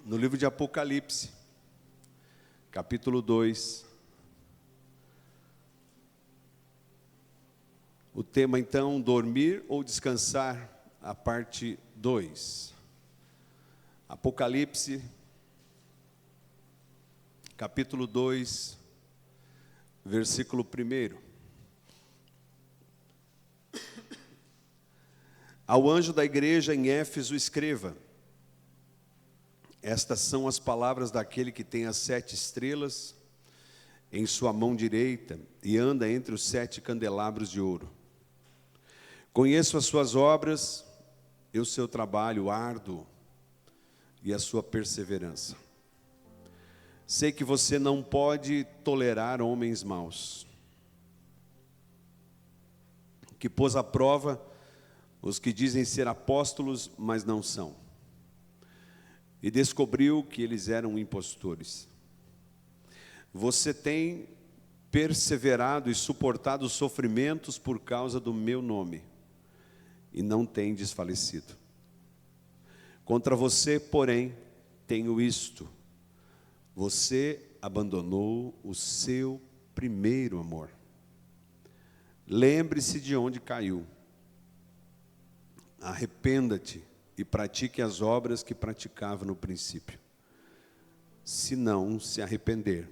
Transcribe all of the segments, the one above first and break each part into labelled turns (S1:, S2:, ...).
S1: No livro de Apocalipse, capítulo 2. O tema, então, dormir ou descansar, a parte 2. Apocalipse, capítulo 2, versículo 1. Ao anjo da igreja em Éfeso escreva: estas são as palavras daquele que tem as 7 estrelas em sua mão direita e anda entre os 7 candelabros de ouro. Conheço as suas obras e o seu trabalho árduo e a sua perseverança. Sei que você não pode tolerar homens maus, que pôs à prova os que dizem ser apóstolos, mas não são. E descobriu que eles eram impostores. Você tem perseverado e suportado sofrimentos por causa do meu nome, e não tem desfalecido. Contra você, porém, tenho isto: você abandonou o seu primeiro amor. Lembre-se de onde caiu. Arrependa-te e pratique as obras que praticava no princípio. Se não se arrepender,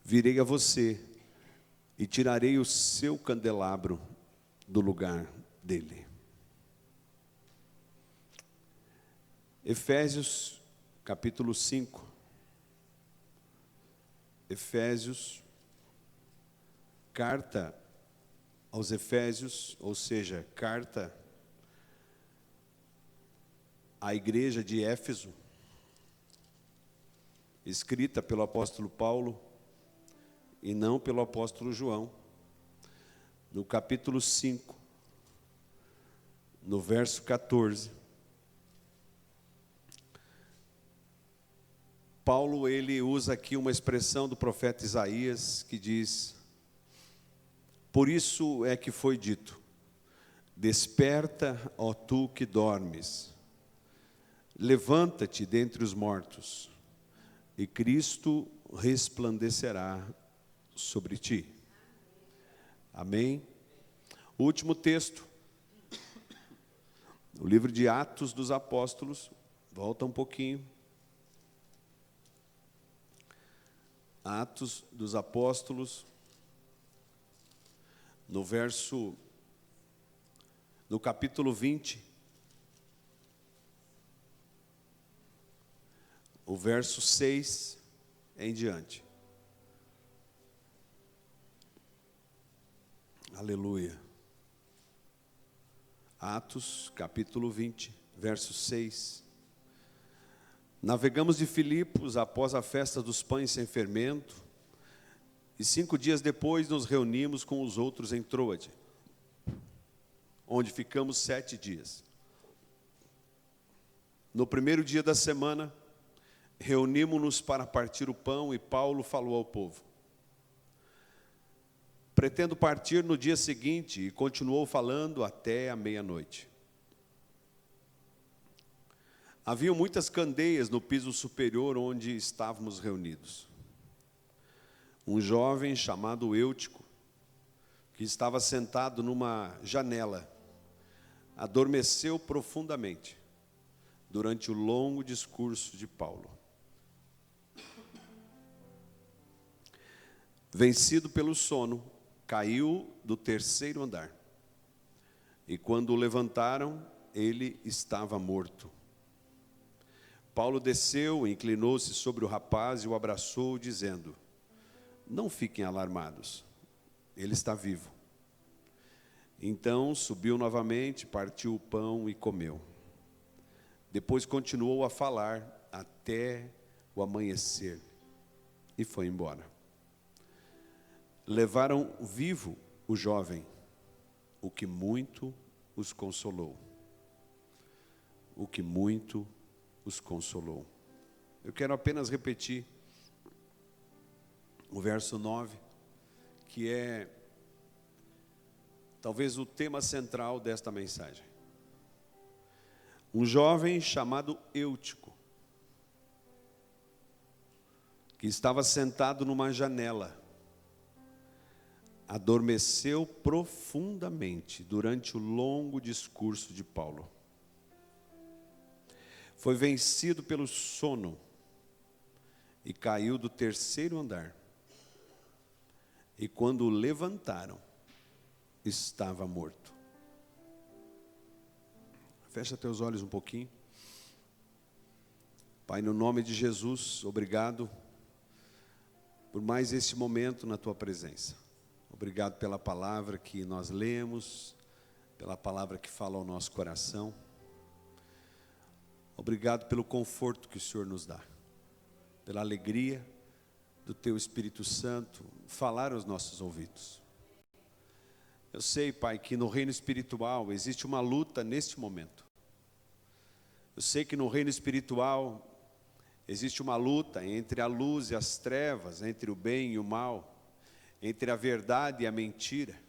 S1: virei a você e tirarei o seu candelabro do lugar dele. Efésios, capítulo 5. Efésios, carta aos Efésios, ou seja, carta à igreja de Éfeso, escrita pelo apóstolo Paulo e não pelo apóstolo João. No capítulo 5, no verso 14, Paulo ele usa aqui uma expressão do profeta Isaías que diz: por isso é que foi dito, desperta, ó tu que dormes, levanta-te dentre os mortos, e Cristo resplandecerá sobre ti. Amém? O último texto, o livro de Atos dos Apóstolos, volta um pouquinho. Atos dos Apóstolos, no capítulo 20, o verso 6 em diante. Aleluia. Atos, capítulo 20, verso 6. Navegamos de Filipos após a festa dos pães sem fermento, e 5 dias depois nos reunimos com os outros em Troade, onde ficamos 7 dias. No primeiro dia da semana, reunimos-nos para partir o pão, e Paulo falou ao povo: pretendo partir no dia seguinte, e continuou falando até a meia-noite. Havia muitas candeias no piso superior onde estávamos reunidos. Um jovem chamado Eutico, que estava sentado numa janela, adormeceu profundamente durante o longo discurso de Paulo. Vencido pelo sono, caiu do 3º andar. E quando o levantaram, ele estava morto. Paulo desceu, inclinou-se sobre o rapaz e o abraçou, dizendo: não fiquem alarmados, ele está vivo. Então subiu novamente, partiu o pão e comeu. Depois continuou a falar até o amanhecer e foi embora. Levaram vivo o jovem, o que muito os consolou. O que muito os consolou. Eu quero apenas repetir o verso 9, que é talvez o tema central desta mensagem. Um jovem chamado Eutico que estava sentado numa janela, adormeceu profundamente durante o longo discurso de Paulo. Foi vencido pelo sono e caiu do terceiro andar. E quando o levantaram, estava morto. Fecha teus olhos um pouquinho. Pai, no nome de Jesus, obrigado por mais esse momento na tua presença. Obrigado pela palavra que nós lemos, pela palavra que fala ao nosso coração. Obrigado pelo conforto que o Senhor nos dá, pela alegria do teu Espírito Santo falar aos nossos ouvidos. Eu sei, Pai, que no reino espiritual existe uma luta neste momento. Eu sei que no reino espiritual existe uma luta entre a luz e as trevas, entre o bem e o mal, entre a verdade e a mentira.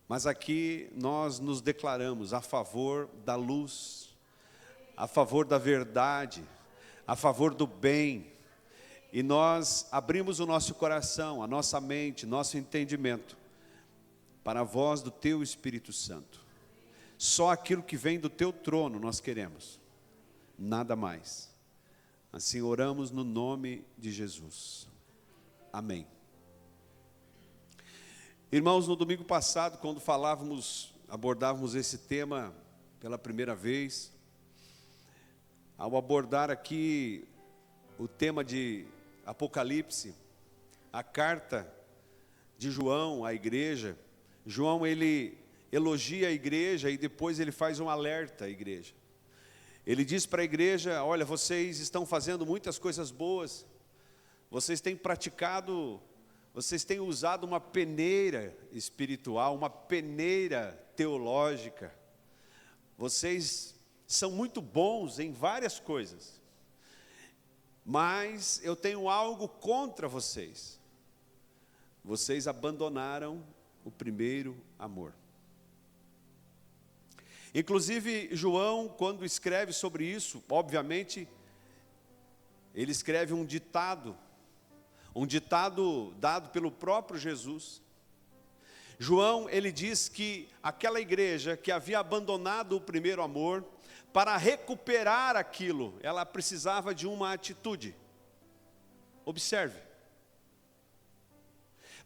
S1: Mas aqui nós nos declaramos a favor da luz, a favor da verdade, a favor do bem. E nós abrimos o nosso coração, a nossa mente, nosso entendimento para a voz do teu Espírito Santo. Só aquilo que vem do teu trono nós queremos, nada mais. Assim oramos no nome de Jesus. Amém. Irmãos, no domingo passado, quando abordávamos esse tema pela primeira vez, ao abordar aqui o tema de Apocalipse, a carta de João à igreja, João ele elogia a igreja e depois ele faz um alerta à igreja. Ele diz para a igreja: olha, vocês estão fazendo muitas coisas boas, vocês têm usado uma peneira espiritual, uma peneira teológica, vocês são muito bons em várias coisas, mas eu tenho algo contra vocês. Vocês abandonaram o primeiro amor. Inclusive, João, quando escreve sobre isso, obviamente, ele escreve um ditado dado pelo próprio Jesus. João, ele diz que aquela igreja que havia abandonado o primeiro amor, para recuperar aquilo, ela precisava de uma atitude. Observe.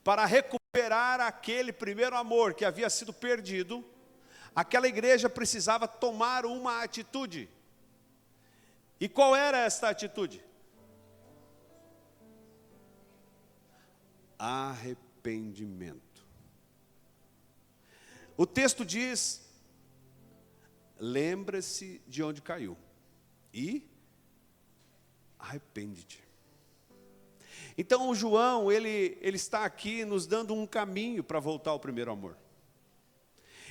S1: Para recuperar aquele primeiro amor que havia sido perdido, aquela igreja precisava tomar uma atitude. E qual era esta atitude? Arrependimento. O texto diz: lembra-se de onde caiu e arrepende-te. Então o João, ele está aqui nos dando um caminho para voltar ao primeiro amor.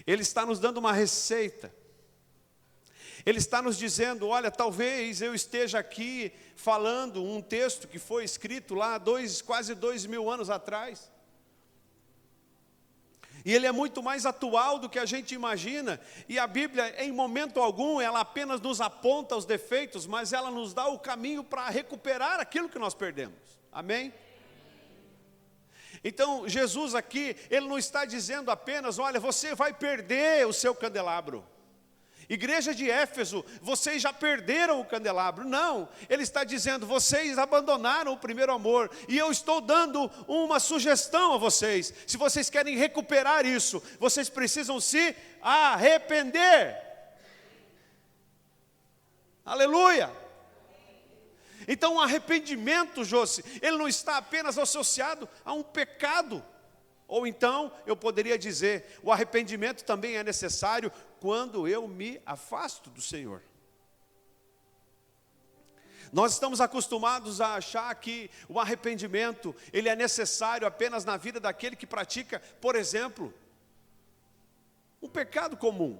S1: Ele está nos dando uma receita. Ele está nos dizendo: olha, talvez eu esteja aqui falando um texto que foi escrito lá quase 2000 anos atrás. E ele é muito mais atual do que a gente imagina. E a Bíblia, em momento algum, ela apenas nos aponta os defeitos, mas ela nos dá o caminho para recuperar aquilo que nós perdemos. Amém? Então, Jesus aqui, ele não está dizendo apenas: olha, você vai perder o seu candelabro. Igreja de Éfeso, vocês já perderam o candelabro. Não, ele está dizendo: vocês abandonaram o primeiro amor. E eu estou dando uma sugestão a vocês. Se vocês querem recuperar isso, vocês precisam se arrepender. Aleluia! Então o arrependimento, Josi, ele não está apenas associado a um pecado. Ou então, eu poderia dizer, o arrependimento também é necessário quando eu me afasto do Senhor. Nós estamos acostumados a achar que o arrependimento, ele é necessário apenas na vida daquele que pratica, por exemplo, um pecado comum.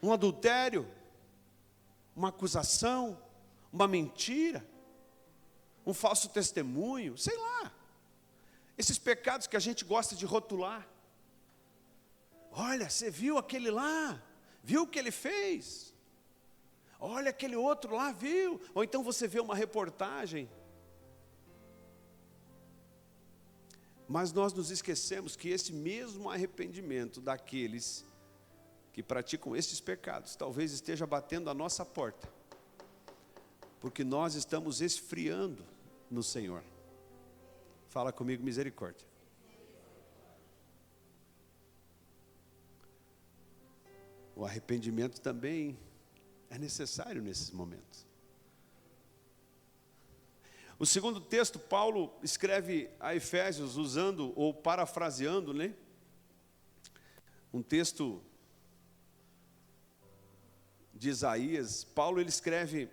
S1: Um adultério, uma acusação, uma mentira, um falso testemunho, sei lá. Esses pecados que a gente gosta de rotular. Olha, você viu aquele lá? Viu o que ele fez? Olha aquele outro lá, viu? Ou então você vê uma reportagem. Mas nós nos esquecemos que esse mesmo arrependimento daqueles que praticam estes pecados, talvez esteja batendo a nossa porta, porque nós estamos esfriando no Senhor. Fala comigo, misericórdia. O arrependimento também é necessário nesses momentos. O segundo texto, Paulo escreve a Efésios usando ou parafraseando, né? Um texto de Isaías. Paulo ele escreve: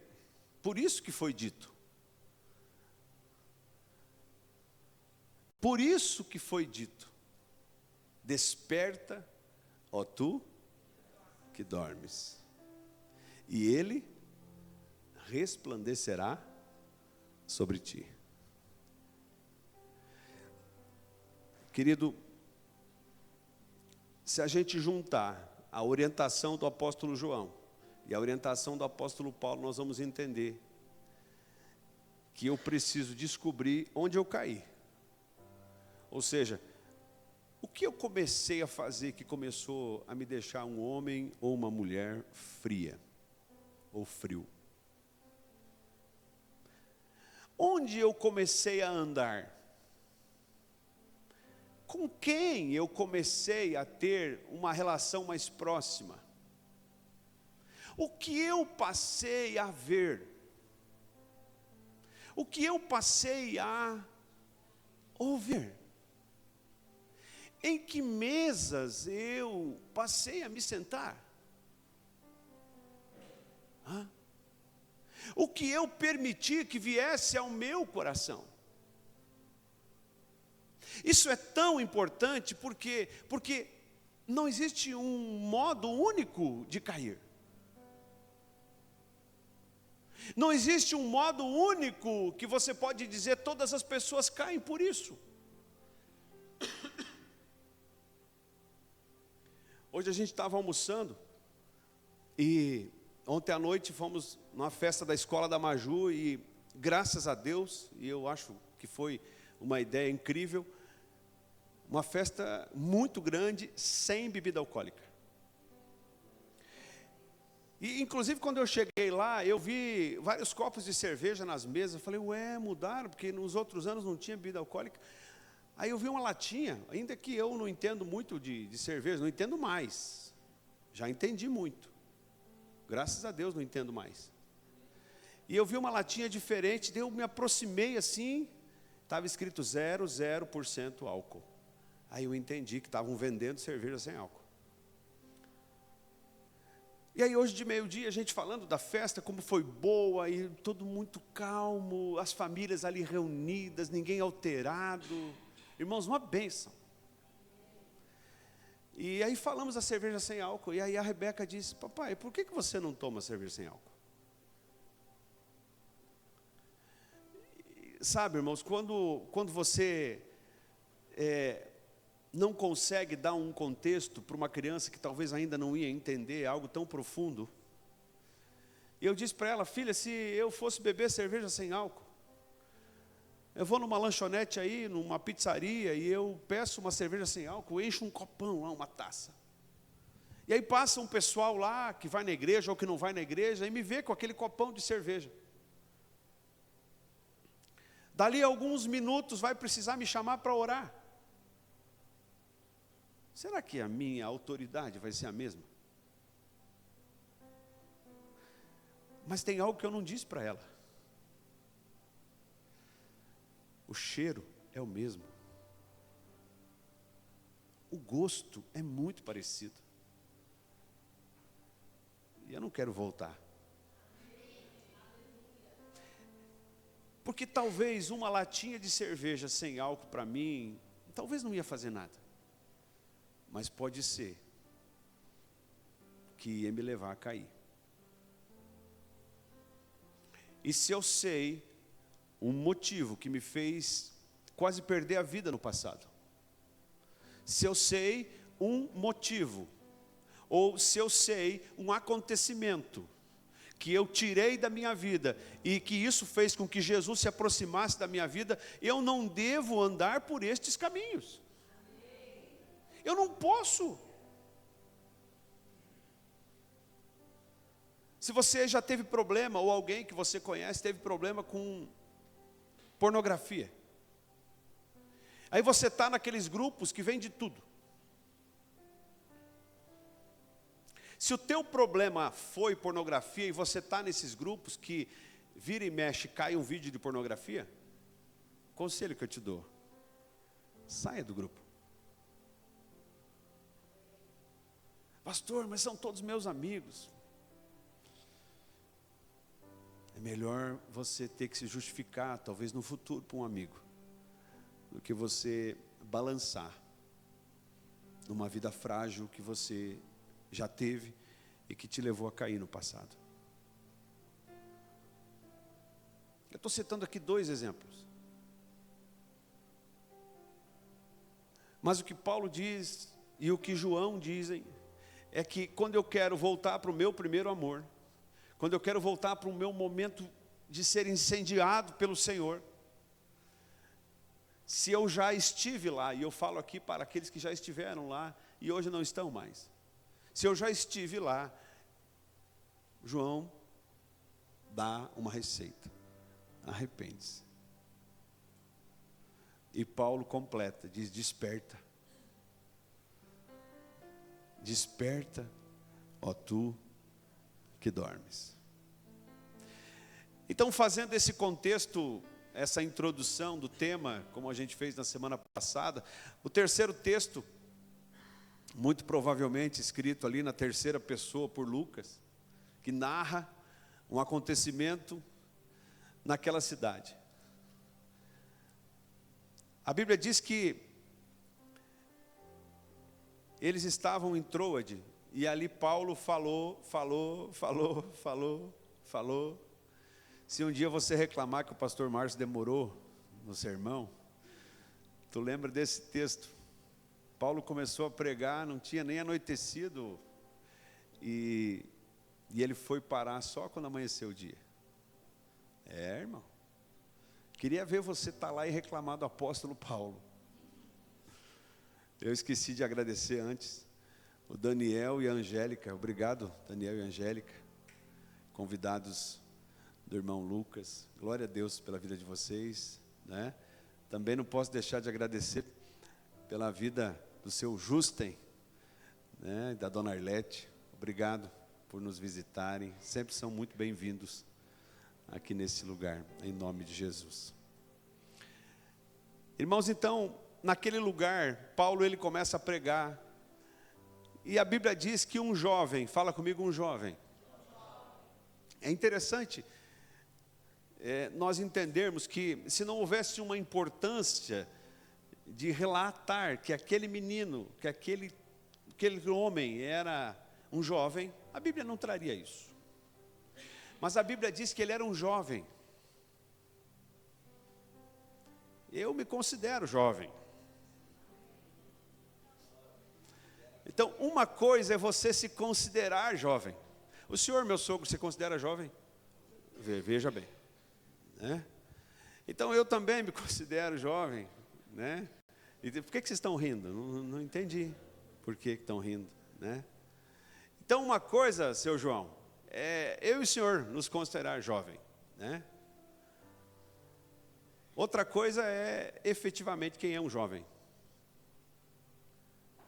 S1: por isso que foi dito. Por isso que foi dito: desperta, ó tu que dormes, e ele resplandecerá sobre ti. Querido, se a gente juntar a orientação do apóstolo João e a orientação do apóstolo Paulo, nós vamos entender que eu preciso descobrir onde eu caí. Ou seja, o que eu comecei a fazer que começou a me deixar um homem ou uma mulher fria ou frio? Onde eu comecei a andar? Com quem eu comecei a ter uma relação mais próxima? O que eu passei a ver? O que eu passei a ouvir? Em que mesas eu passei a me sentar? O que eu permiti que viesse ao meu coração? Isso é tão importante porque não existe um modo único de cair. Não existe um modo único que você pode dizer todas as pessoas caem por isso. Hoje a gente estava almoçando e ontem à noite fomos numa festa da escola da Maju e graças a Deus, e eu acho que foi uma ideia incrível, uma festa muito grande, sem bebida alcoólica. E inclusive quando eu cheguei lá, eu vi vários copos de cerveja nas mesas, eu falei, ué, mudaram, porque nos outros anos não tinha bebida alcoólica. Aí eu vi uma latinha, ainda que eu não entendo muito de cerveja, não entendo mais, já entendi muito. Graças a Deus não entendo mais. E eu vi uma latinha diferente, daí eu me aproximei assim, estava escrito 0,0% álcool. Aí eu entendi que estavam vendendo cerveja sem álcool. E aí hoje de meio-dia a gente falando da festa, como foi boa, e todo muito calmo, as famílias ali reunidas, ninguém alterado. Irmãos, uma bênção. E aí falamos da cerveja sem álcool, e aí a Rebeca disse, papai, por que você não toma cerveja sem álcool? E, sabe, irmãos, quando você não consegue dar um contexto para uma criança que talvez ainda não ia entender algo tão profundo, eu disse para ela, filha, se eu fosse beber cerveja sem álcool, eu vou numa lanchonete aí, numa pizzaria, e eu peço uma cerveja sem álcool, encho um copão lá, uma taça. E aí passa um pessoal lá, que vai na igreja ou que não vai na igreja, e me vê com aquele copão de cerveja. Dali a alguns minutos vai precisar me chamar para orar. Será que a minha autoridade vai ser a mesma? Mas tem algo que eu não disse para ela. O cheiro é o mesmo. O gosto é muito parecido. E eu não quero voltar. Porque talvez uma latinha de cerveja sem álcool para mim, talvez não ia fazer nada. Mas pode ser que ia me levar a cair. E se eu sei um motivo que me fez quase perder a vida no passado, se eu sei um motivo, ou se eu sei um acontecimento que eu tirei da minha vida, e que isso fez com que Jesus se aproximasse da minha vida, eu não devo andar por estes caminhos. Eu não posso. Se você já teve problema, ou alguém que você conhece teve problema com pornografia, aí você está naqueles grupos que vem de tudo. Se o teu problema foi pornografia e você está nesses grupos que vira e mexe, cai um vídeo de pornografia, conselho que eu te dou, saia do grupo. Pastor, mas são todos meus amigos. É melhor você ter que se justificar, talvez no futuro, para um amigo, do que você balançar numa vida frágil que você já teve e que te levou a cair no passado. Eu estou citando aqui 2 exemplos. Mas o que Paulo diz e o que João dizem é que quando eu quero voltar para o meu primeiro amor, quando eu quero voltar para o meu momento de ser incendiado pelo Senhor, se eu já estive lá, e eu falo aqui para aqueles que já estiveram lá e hoje não estão mais, se eu já estive lá, João dá uma receita: arrepende-se. E Paulo completa, diz: desperta. Desperta, ó tu que dormes. Então, fazendo esse contexto, essa introdução do tema, como a gente fez na semana passada, o terceiro texto, muito provavelmente escrito ali na terceira pessoa por Lucas, que narra um acontecimento naquela cidade. A Bíblia diz que eles estavam em Troade, e ali Paulo falou. Se um dia você reclamar que o pastor Márcio demorou no sermão, tu lembra desse texto? Paulo começou a pregar, não tinha nem anoitecido, e ele foi parar só quando amanheceu o dia. Irmão, queria ver você estar lá e reclamar do apóstolo Paulo. Eu esqueci de agradecer antes o Daniel e a Angélica. Obrigado, Daniel e Angélica, convidados do irmão Lucas. Glória a Deus pela vida de vocês, né? Também não posso deixar de agradecer pela vida do seu Justen, né, da dona Arlete. Obrigado por nos visitarem, sempre são muito bem-vindos aqui nesse lugar, em nome de Jesus. Irmãos, então, naquele lugar, Paulo ele começa a pregar, e a Bíblia diz que um jovem, fala comigo, um jovem. É interessante nós entendermos que se não houvesse uma importância de relatar que aquele menino, que aquele homem era um jovem, a Bíblia não traria isso. Mas a Bíblia diz que ele era um jovem. Eu me considero jovem. Então, uma coisa é você se considerar jovem. O senhor, meu sogro, se considera jovem? Veja bem, né? Então, eu também me considero jovem, né? E por que vocês estão rindo? Não entendi por que estão rindo, né? Então, uma coisa, seu João, é eu e o senhor nos considerar jovem, né? Outra coisa é efetivamente quem é um jovem.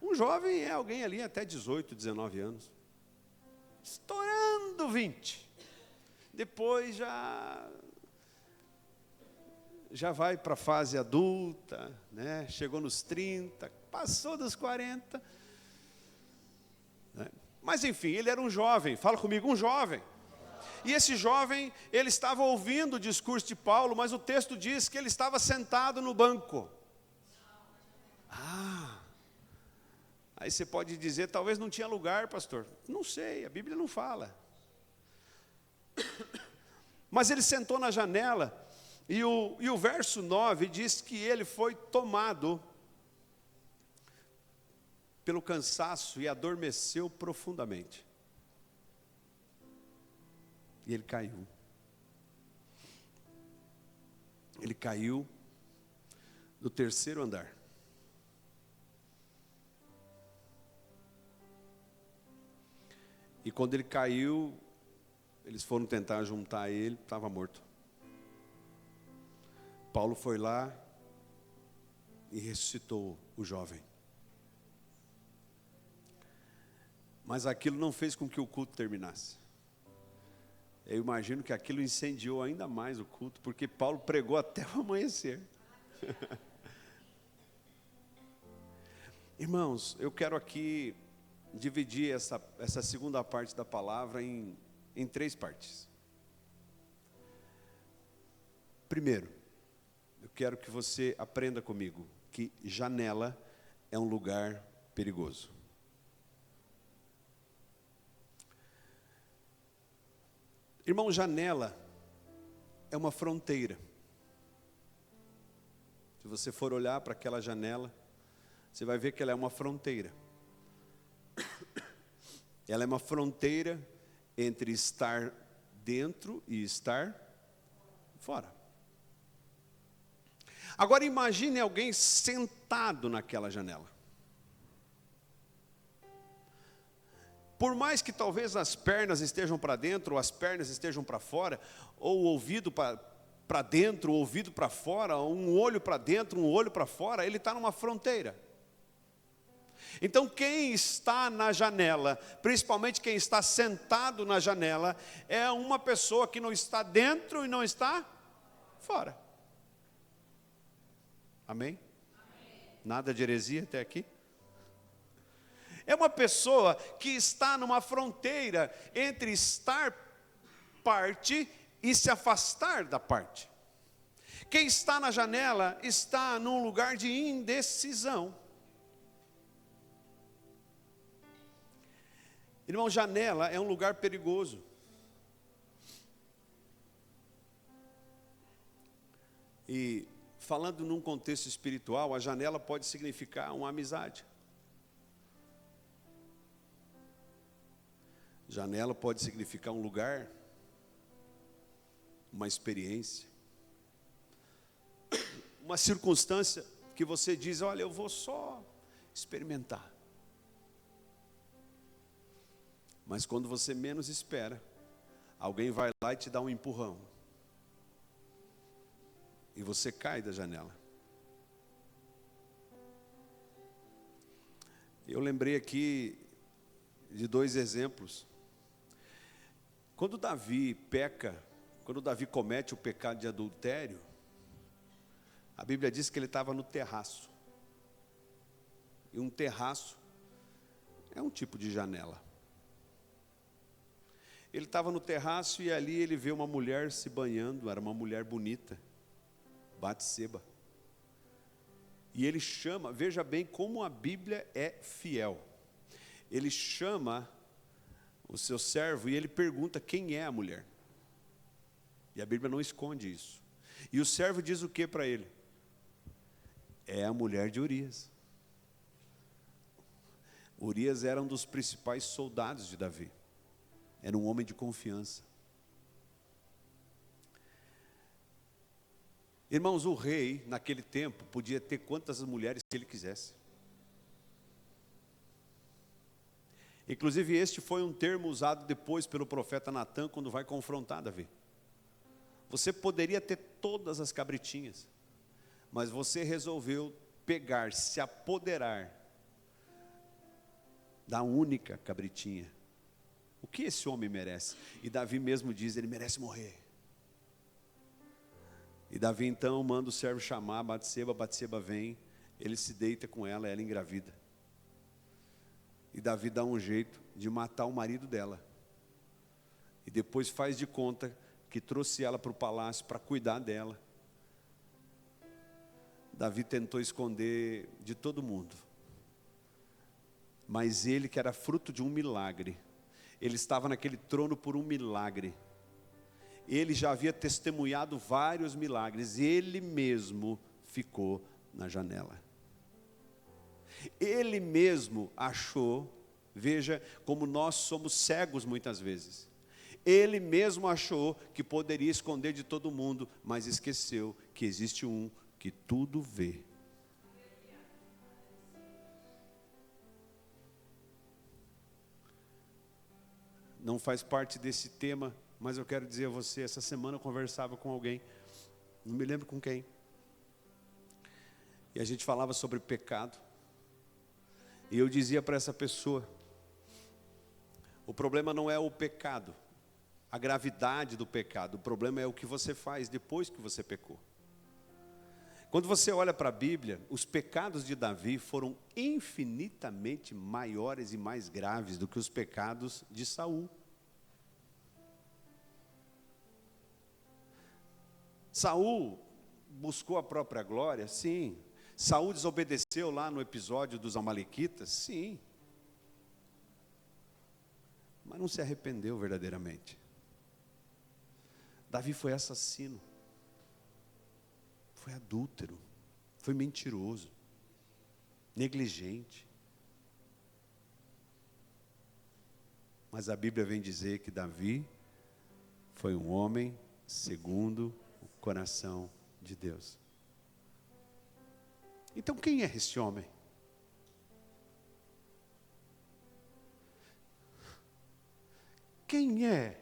S1: Um jovem é alguém ali até 18, 19 anos, estourando 20. Depois já vai para a fase adulta, né? Chegou nos 30, passou dos 40. Né? Mas enfim, ele era um jovem, fala comigo, um jovem. E esse jovem, ele estava ouvindo o discurso de Paulo, mas o texto diz que ele estava sentado no banco. Aí você pode dizer, talvez não tinha lugar, pastor. Não sei, a Bíblia não fala. Mas ele sentou na janela, e o verso 9 diz que ele foi tomado pelo cansaço e adormeceu profundamente. E ele caiu. Ele caiu do terceiro andar. E quando ele caiu, eles foram tentar juntar ele, estava morto. Paulo foi lá e ressuscitou o jovem. Mas aquilo não fez com que o culto terminasse. Eu imagino que aquilo incendiou ainda mais o culto, porque Paulo pregou até o amanhecer. Irmãos, eu quero aqui dividir essa segunda parte da palavra em 3 partes. Primeiro, eu quero que você aprenda comigo que janela é um lugar perigoso. Irmão, janela é uma fronteira. Se você for olhar para aquela janela, você vai ver que ela é uma fronteira. Ela é uma fronteira entre estar dentro e estar fora. Agora imagine alguém sentado naquela janela. Por mais que talvez as pernas estejam para dentro, ou as pernas estejam para fora, ou o ouvido para dentro, o ouvido para fora, ou um olho para dentro, um olho para fora, ele está numa fronteira. Então quem está na janela, principalmente quem está sentado na janela, é uma pessoa que não está dentro e não está fora. Amém? Nada de heresia até aqui? É uma pessoa que está numa fronteira entre estar parte e se afastar da parte. Quem está na janela está num lugar de indecisão. Irmão, janela é um lugar perigoso. E falando num contexto espiritual, a janela pode significar uma amizade. Janela pode significar um lugar, uma experiência, uma circunstância que você diz, olha, eu vou só experimentar. Mas quando você menos espera, alguém vai lá e te dá um empurrão. E você cai da janela. Eu lembrei aqui de 2 exemplos. Quando Davi peca, quando Davi comete o pecado de adultério, a Bíblia diz que ele estava no terraço. E um terraço é um tipo de janela. Ele estava no terraço e ali ele vê uma mulher se banhando, era uma mulher bonita, Batseba. E ele chama, veja bem como a Bíblia é fiel. Ele chama o seu servo e ele pergunta quem é a mulher. E a Bíblia não esconde isso. E o servo diz o que para ele? É a mulher de Urias. Urias era um dos principais soldados de Davi. Era um homem de confiança. Irmãos, o rei, naquele tempo, podia ter quantas mulheres que ele quisesse. Inclusive, este foi um termo usado depois pelo profeta Natã, quando vai confrontar Davi. Você poderia ter todas as cabritinhas, mas você resolveu pegar, se apoderar da única cabritinha. O que esse homem merece? E Davi mesmo diz, ele merece morrer. E Davi então manda o servo chamar Batseba, Batseba vem, ele se deita com ela engravida. E Davi dá um jeito de matar o marido dela. E depois faz de conta que trouxe ela para o palácio para cuidar dela. Davi tentou esconder de todo mundo. Mas ele, que era fruto de um milagre, ele estava naquele trono por um milagre. Ele já havia testemunhado vários milagres. Ele mesmo ficou na janela. Ele mesmo achou, veja como nós somos cegos muitas vezes. Ele mesmo achou que poderia esconder de todo mundo, mas esqueceu que existe um que tudo vê. Não faz parte desse tema, mas eu quero dizer a você, essa semana eu conversava com alguém, não me lembro com quem, e a gente falava sobre pecado, e eu dizia para essa pessoa, o problema não é o pecado, a gravidade do pecado, o problema é o que você faz depois que você pecou. Quando você olha para a Bíblia, os pecados de Davi foram infinitamente maiores e mais graves do que os pecados de Saul. Saul buscou a própria glória? Sim. Saul desobedeceu lá no episódio dos Amalequitas? Sim. Mas não se arrependeu verdadeiramente. Davi foi assassino. Foi adúltero, foi mentiroso, negligente. Mas a Bíblia vem dizer que Davi foi um homem segundo o coração de Deus. Então quem é esse homem? Quem é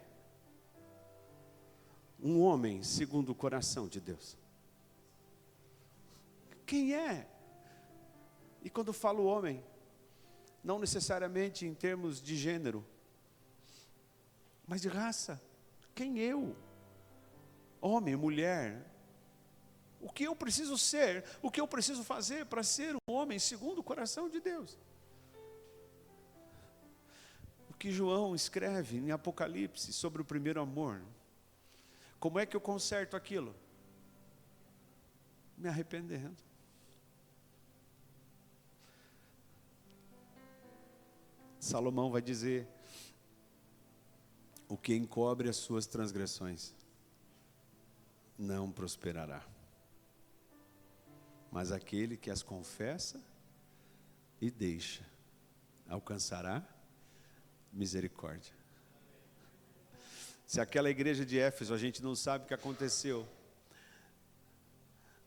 S1: um homem segundo o coração de Deus? Quem é? E quando falo homem, não necessariamente em termos de gênero, mas de raça. Quem eu? Homem, mulher. O que eu preciso ser? O que eu preciso fazer para ser um homem segundo o coração de Deus? O que João escreve em Apocalipse sobre o primeiro amor. Como é que eu conserto aquilo? Me arrependendo. Salomão vai dizer, o que encobre as suas transgressões não prosperará, mas aquele que as confessa e deixa, alcançará misericórdia. Se aquela igreja de Éfeso, a gente não sabe o que aconteceu,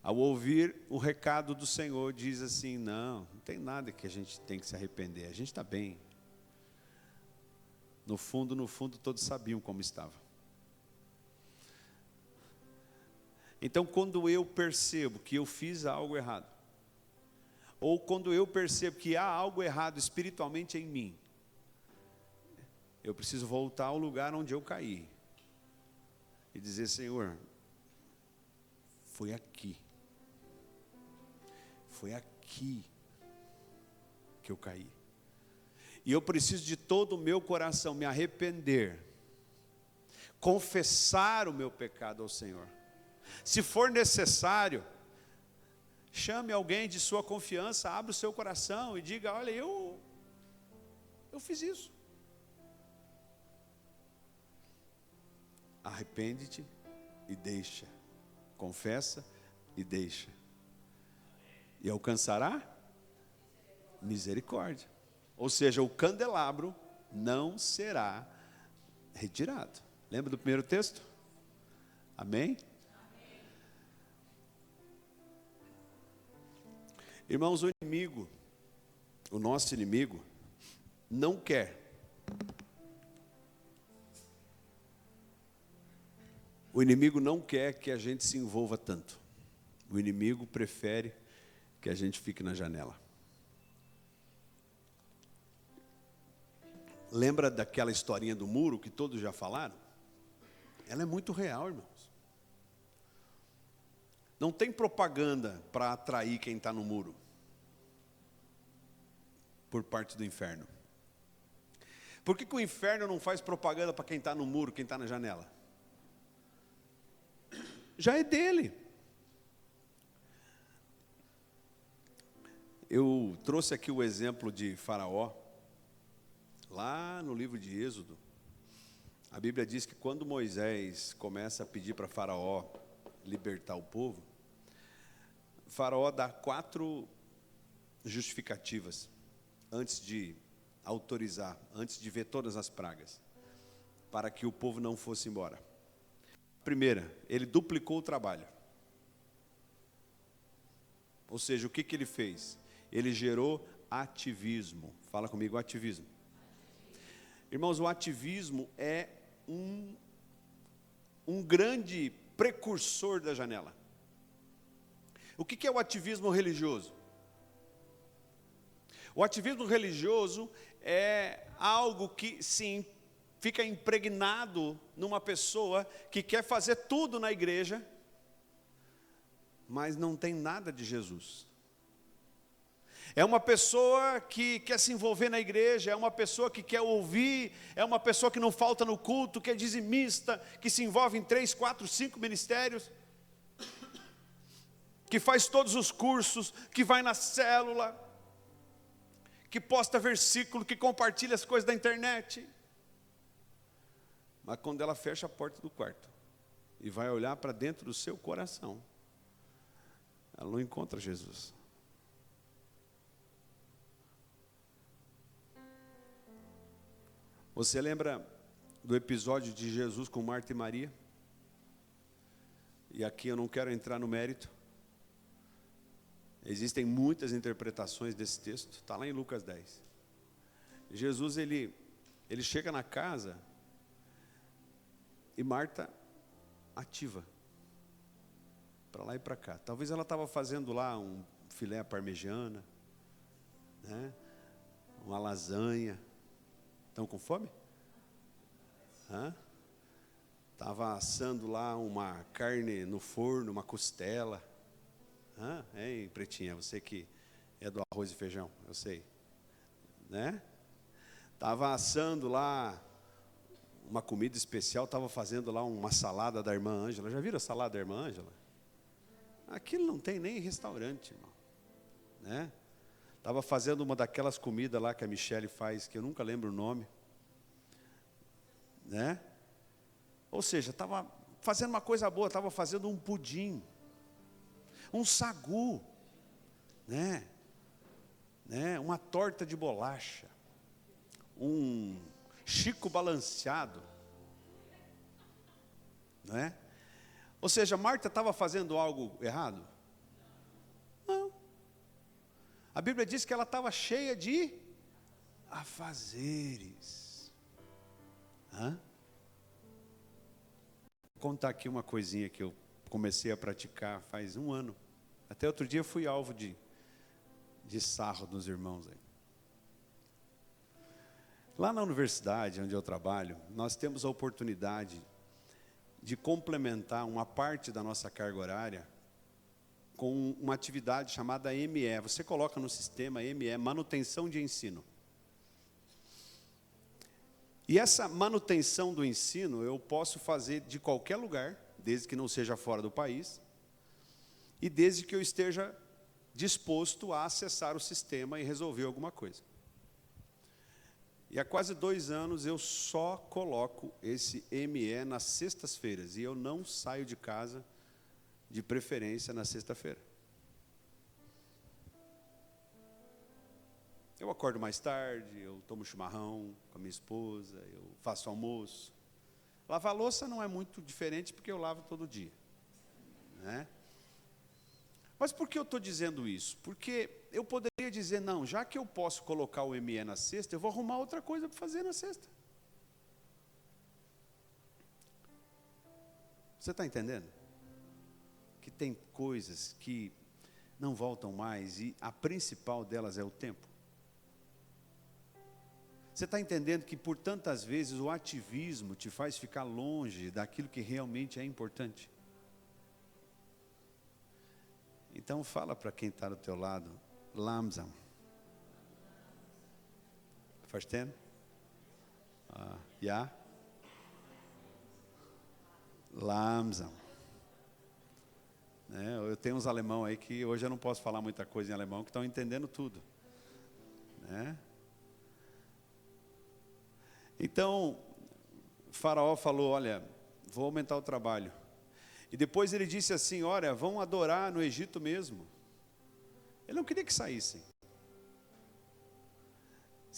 S1: ao ouvir o recado do Senhor, diz assim, não tem nada que a gente tem que se arrepender, a gente está bem. No fundo, todos sabiam como estava. Então, quando eu percebo que eu fiz algo errado, ou quando eu percebo que há algo errado espiritualmente em mim, eu preciso voltar ao lugar onde eu caí e dizer, Senhor, foi aqui que eu caí. E eu preciso de todo o meu coração me arrepender, confessar o meu pecado ao Senhor. Se for necessário, chame alguém de sua confiança, abra o seu coração e diga, olha, eu fiz isso. Arrepende-te e deixa, confessa e deixa. E alcançará misericórdia. Ou seja, o candelabro não será retirado. Lembra do primeiro texto? Amém? Amém. Irmãos, o inimigo, o nosso inimigo, não quer. O inimigo não quer que a gente se envolva tanto. O inimigo prefere que a gente fique na janela. Lembra daquela historinha do muro que todos já falaram? Ela é muito real, irmãos. Não tem propaganda para atrair quem está no muro, por parte do inferno. Por que o inferno não faz propaganda para quem está no muro, quem está na janela? Já é dele. Eu trouxe aqui o exemplo de Faraó. Lá no livro de Êxodo, a Bíblia diz que quando Moisés começa a pedir para Faraó libertar o povo, Faraó dá 4 justificativas antes de autorizar, antes de ver todas as pragas. para que o povo não fosse embora. Primeira, ele duplicou o trabalho. Ou seja, o que ele fez? Ele gerou ativismo. Fala comigo, ativismo. Irmãos, o ativismo é um grande precursor da janela. O que é o ativismo religioso? O ativismo religioso é algo que, sim, fica impregnado numa pessoa que quer fazer tudo na igreja, mas não tem nada de Jesus. É uma pessoa que quer se envolver na igreja, é uma pessoa que quer ouvir, é uma pessoa que não falta no culto, que é dizimista, que se envolve em 3, 4, 5 ministérios, que faz todos os cursos, que vai na célula, que posta versículo, que compartilha as coisas da internet. Mas quando ela fecha a porta do quarto e vai olhar para dentro do seu coração, ela não encontra Jesus. Você lembra do episódio de Jesus com Marta e Maria? E aqui eu não quero entrar no mérito. Existem muitas interpretações desse texto. Está lá em Lucas 10. Jesus, ele chega na casa e Marta ativa. Para lá e para cá. Talvez ela estava fazendo lá um filé à parmegiana, né? Uma lasanha. Estão com fome? Estava assando lá uma carne no forno, uma costela. Hein, Pretinha, você que é do arroz e feijão, eu sei. Né? Estava assando lá uma comida especial, estava fazendo lá uma salada da irmã Ângela. Já viram a salada da irmã Ângela? Aquilo não tem nem restaurante, irmão. Né? Estava fazendo uma daquelas comidas lá que a Michele faz, que eu nunca lembro o nome. Né? Ou seja, estava fazendo uma coisa boa, estava fazendo um pudim, um sagu, né? Uma torta de bolacha, um chico balanceado, né? Ou seja, Marta estava fazendo algo errado? Não. A Bíblia diz que ela estava cheia de afazeres. Vou contar aqui uma coisinha que eu comecei a praticar faz 1 ano. Até outro dia fui alvo de sarro dos irmãos aí. Lá na universidade onde eu trabalho, nós temos a oportunidade de complementar uma parte da nossa carga horária com uma atividade chamada ME. Você coloca no sistema ME, manutenção de ensino. E essa manutenção do ensino eu posso fazer de qualquer lugar, desde que não seja fora do país, e desde que eu esteja disposto a acessar o sistema e resolver alguma coisa. E há quase 2 anos eu só coloco esse ME nas sextas-feiras, e eu não saio de casa, de preferência, na sexta-feira. Eu acordo mais tarde, eu tomo chimarrão com a minha esposa, eu faço almoço. Lavar louça não é muito diferente, porque eu lavo todo dia. Né? Mas por que eu estou dizendo isso? Porque eu poderia dizer, não, já que eu posso colocar o ME na sexta, eu vou arrumar outra coisa para fazer na sexta. Você está entendendo? Que tem coisas que não voltam mais, e a principal delas é o tempo. Você está entendendo que por tantas vezes o ativismo te faz ficar longe daquilo que realmente é importante? Então fala para quem está do teu lado, langsam. Verstehen? Ja? Langsam. Eu tenho uns alemão aí que hoje eu não posso falar muita coisa em alemão, que estão entendendo tudo. Né? Então, Faraó falou, olha, vou aumentar o trabalho. E depois ele disse assim, olha, vão adorar no Egito mesmo. Ele não queria que saíssem.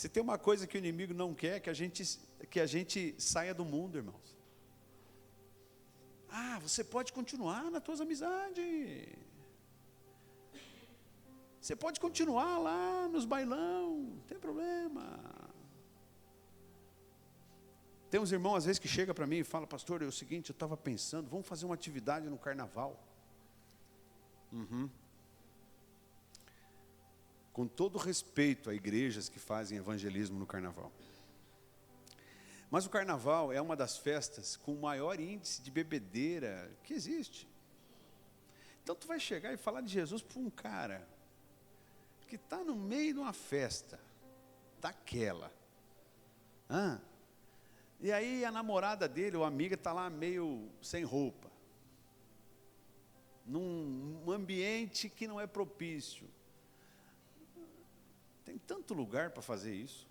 S1: Se tem uma coisa que o inimigo não quer, é que a gente saia do mundo, irmãos. Você pode continuar nas tuas amizades. Você pode continuar lá nos bailão, não tem problema. Tem uns irmãos às vezes que chegam para mim e falam: pastor, é o seguinte, eu estava pensando, vamos fazer uma atividade no carnaval. Com todo respeito a igrejas que fazem evangelismo no carnaval. Mas o carnaval é uma das festas com o maior índice de bebedeira que existe. Então tu vai chegar e falar de Jesus para um cara que está no meio de uma festa, daquela. E aí a namorada dele, ou a amiga, está lá meio sem roupa. Num ambiente que não é propício. Tem tanto lugar para fazer isso.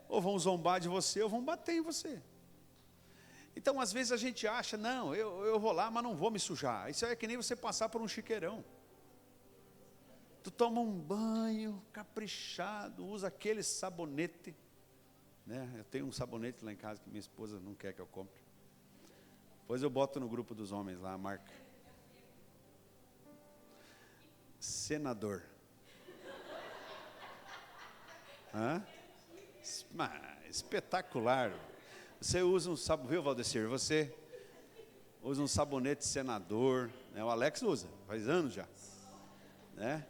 S1: Ou vão zombar de você, ou vão bater em você. Então, às vezes a gente acha, não, eu vou lá, mas não vou me sujar. Isso é que nem você passar por um chiqueirão. Tu toma um banho caprichado, usa aquele sabonete. Né? Eu tenho um sabonete lá em casa que minha esposa não quer que eu compre. Depois eu boto no grupo dos homens lá a marca. Senador. Espetacular. Você usa um sabonete, viu, Valdecir? Você usa um sabonete senador, né? O Alex usa, faz anos já, né?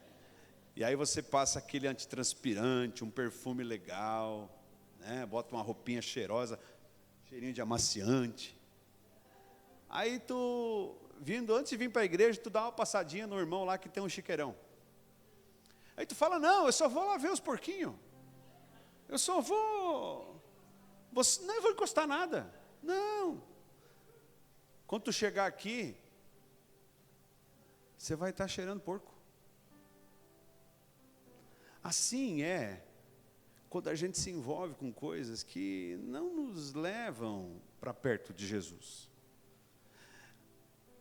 S1: E aí você passa aquele antitranspirante, um perfume legal, né? Bota uma roupinha cheirosa, cheirinho de amaciante. Aí tu, antes de vir para a igreja, tu dá uma passadinha no irmão lá que tem um chiqueirão. Aí tu fala: não, eu só vou lá ver os porquinhos. Eu só vou... não vou encostar nada. Não. Quando tu chegar aqui, você vai estar cheirando porco. Assim é quando a gente se envolve com coisas que não nos levam para perto de Jesus.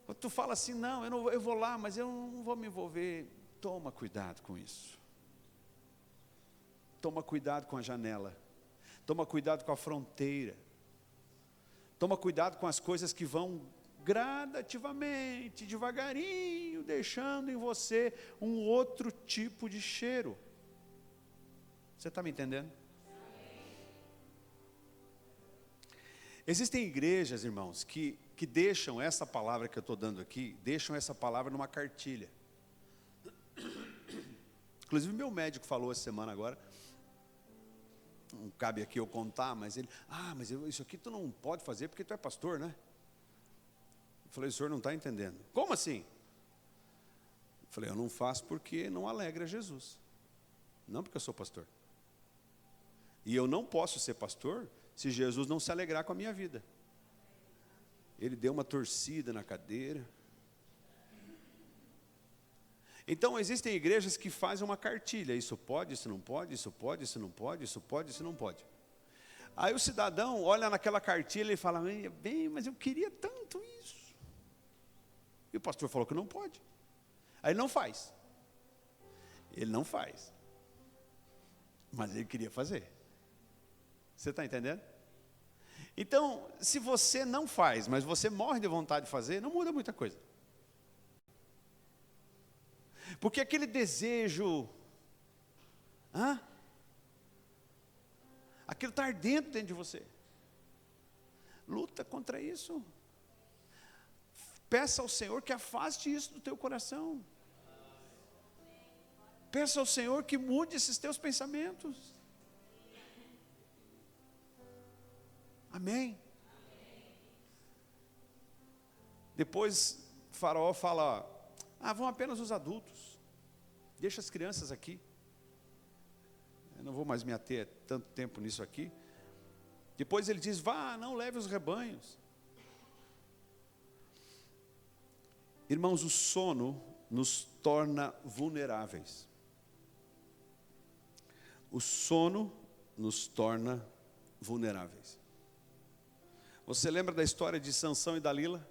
S1: Quando tu fala assim: não, eu vou lá, mas eu não vou me envolver. Toma cuidado com isso. Toma cuidado com a janela. Toma cuidado com a fronteira. Toma cuidado com as coisas que vão gradativamente, devagarinho, deixando em você um outro tipo de cheiro. Você está me entendendo? Existem igrejas, irmãos, que deixam essa palavra que eu estou dando aqui, deixam essa palavra numa cartilha. Inclusive meu médico falou essa semana agora, não cabe aqui eu contar, mas ele, isso aqui tu não pode fazer porque tu é pastor, né? Eu falei: o senhor não está entendendo. Como assim? Eu falei: eu não faço porque não alegra Jesus, não porque eu sou pastor. E eu não posso ser pastor se Jesus não se alegrar com a minha vida. Ele deu uma torcida na cadeira. Então existem igrejas que fazem uma cartilha: isso pode, isso não pode, isso pode, isso não pode, isso pode, isso não pode. Aí o cidadão olha naquela cartilha e fala: bem, mas eu queria tanto isso. E o pastor falou que não pode. Aí ele não faz. Ele não faz. Mas ele queria fazer. Você está entendendo? Então, se você não faz, mas você morre de vontade de fazer, não muda muita coisa. Porque aquele desejo, aquilo está ardendo dentro de você. Luta contra isso. Peça ao Senhor que afaste isso do teu coração. Peça ao Senhor que mude esses teus pensamentos. Amém? Depois Faraó fala: vão apenas os adultos, deixa as crianças aqui. Eu não vou mais me ater tanto tempo nisso aqui. Depois ele diz: não leve os rebanhos. Irmãos, o sono nos torna vulneráveis. O sono nos torna vulneráveis. Você lembra da história de Sansão e Dalila?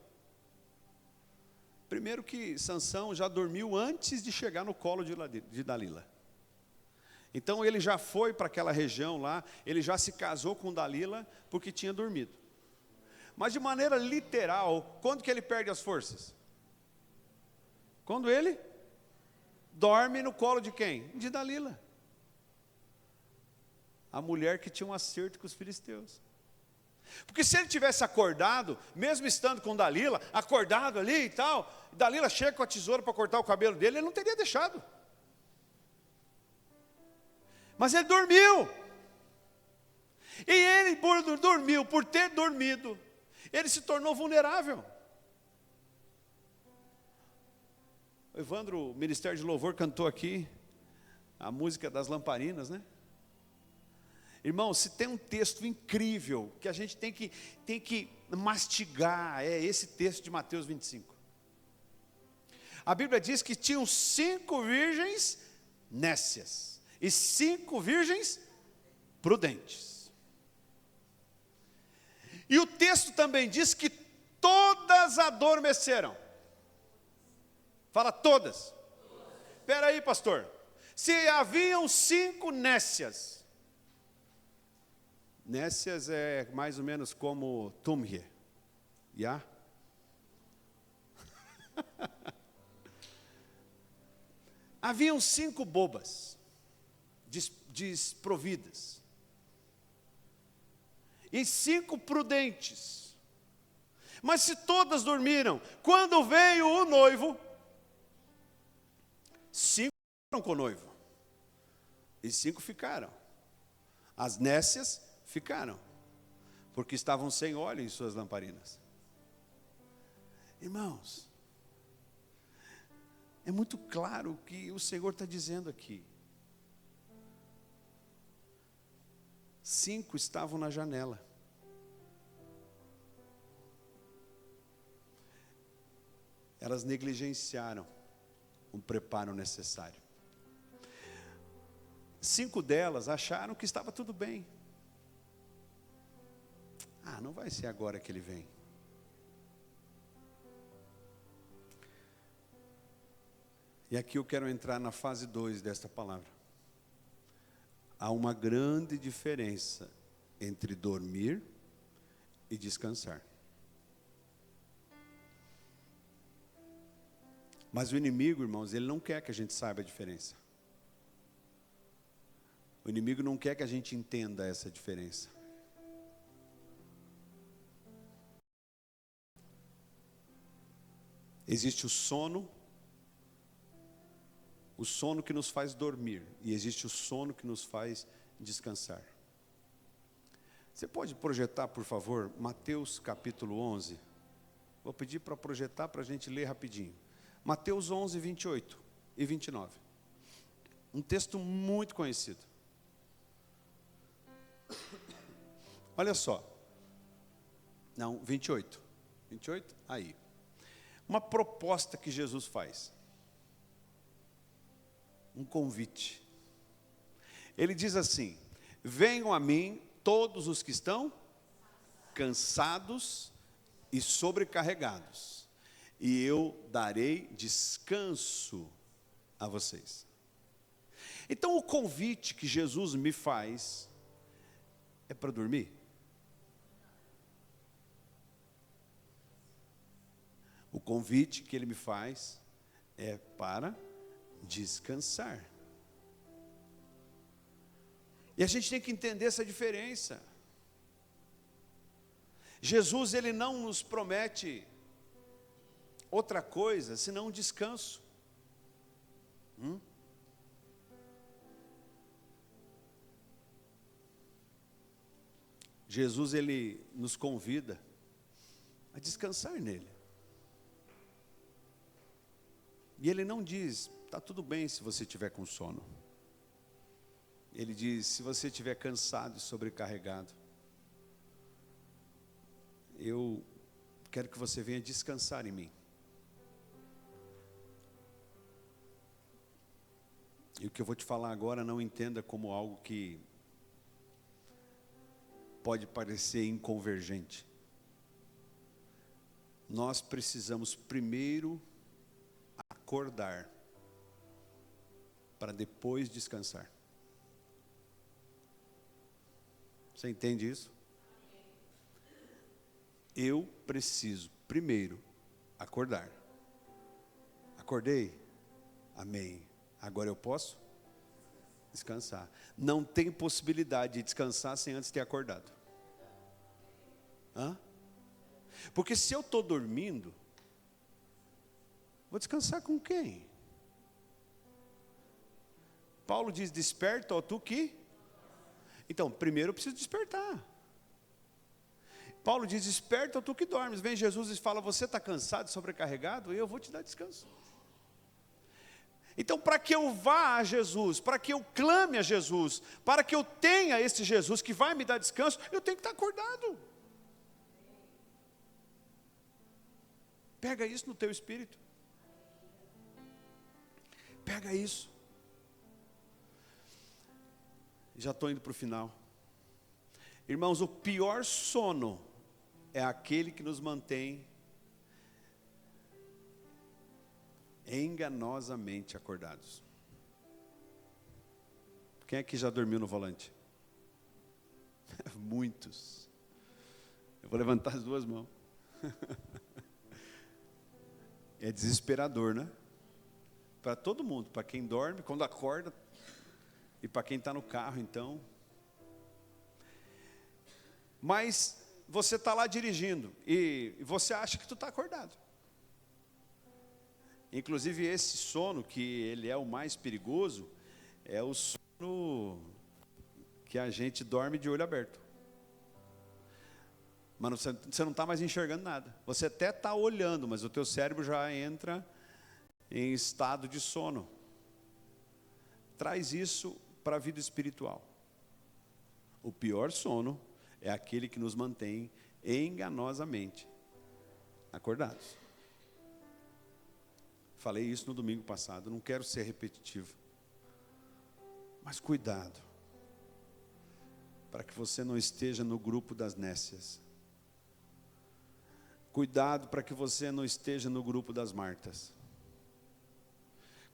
S1: Primeiro que Sansão já dormiu antes de chegar no colo de Dalila. Então ele já foi para aquela região lá, ele já se casou com Dalila porque tinha dormido. Mas de maneira literal, quando que ele perde as forças? Quando ele dorme no colo de quem? De Dalila. A mulher que tinha um acerto com os filisteus. Porque se ele tivesse acordado, mesmo estando com Dalila, acordado ali e tal, Dalila chega com a tesoura para cortar o cabelo dele, ele não teria deixado. Mas ele dormiu. E ele dormiu, por ter dormido, ele se tornou vulnerável. O Evandro, o Ministério de Louvor, cantou aqui a música das lamparinas, né? Irmão, se tem um texto incrível que a gente tem que mastigar, é esse texto de Mateus 25. A Bíblia diz que tinham 5 virgens nécias e 5 virgens prudentes. E o texto também diz que todas adormeceram. Fala todas. Espera aí, pastor. Se haviam 5 nécias. Nécias é mais ou menos como Tumhie. Já? Haviam 5 bobas, desprovidas. E 5 prudentes. Mas se todas dormiram, quando veio o noivo, 5 ficaram com o noivo. E 5 ficaram. As nécias ficaram, porque estavam sem óleo em suas lamparinas. Irmãos, é muito claro o que o Senhor está dizendo aqui. 5 estavam na janela. Elas negligenciaram o preparo necessário. 5 delas acharam que estava tudo bem. Não vai ser agora que ele vem. E aqui eu quero entrar na fase 2 desta palavra. Há uma grande diferença entre dormir e descansar. Mas o inimigo, irmãos, ele não quer que a gente saiba a diferença. O inimigo não quer que a gente entenda essa diferença. Existe o sono que nos faz dormir, e existe o sono que nos faz descansar. Você pode projetar, por favor, Mateus capítulo 11? Vou pedir para projetar para a gente ler rapidinho. Mateus 11, 28 e 29. Um texto muito conhecido. Olha só. Não, 28. 28? Aí. Uma proposta que Jesus faz. Um convite. Ele diz assim: venham a mim todos os que estão cansados e sobrecarregados, e eu darei descanso a vocês. Então o convite que Jesus me faz é para dormir? O convite que ele me faz é para descansar. E a gente tem que entender essa diferença. Jesus, ele não nos promete outra coisa senão um descanso. Jesus, ele nos convida a descansar nele. E ele não diz, está tudo bem se você estiver com sono. Ele diz, se você estiver cansado e sobrecarregado, eu quero que você venha descansar em mim. E o que eu vou te falar agora, não entenda como algo que pode parecer inconvergente. Nós precisamos primeiro acordar para depois descansar. Você entende isso? Eu preciso, primeiro, acordar. Acordei? Amém. Agora eu posso descansar. Não tem possibilidade de descansar sem antes ter acordado. Hã? Porque se eu estou dormindo, vou descansar com quem? Paulo diz, desperta, ó tu que... Então, primeiro eu preciso despertar. Paulo diz, desperta, ó tu que dormes. Vem Jesus e fala, você está cansado, sobrecarregado? Eu vou te dar descanso. Então, para que eu vá a Jesus, para que eu clame a Jesus, para que eu tenha esse Jesus que vai me dar descanso, eu tenho que estar acordado. Pega isso no teu espírito. Pega isso. Já estou indo para o final. Irmãos, o pior sono é aquele que nos mantém enganosamente acordados. Quem aqui já dormiu no volante? Muitos. Eu vou levantar as duas mãos. É desesperador, né? Para todo mundo, para quem dorme, quando acorda, e para quem está no carro, então. Mas você está lá dirigindo, e você acha que tu está acordado. Inclusive esse sono, que ele é o mais perigoso, é o sono que a gente dorme de olho aberto. Mas você não está mais enxergando nada. Você até está olhando, mas o teu cérebro já entra em estado de sono. Traz isso para a vida espiritual. O pior sono é aquele que nos mantém enganosamente acordados. Falei isso no domingo passado, não quero ser repetitivo. Mas cuidado, para que você não esteja no grupo das nécias. Cuidado para que você não esteja no grupo das Martas.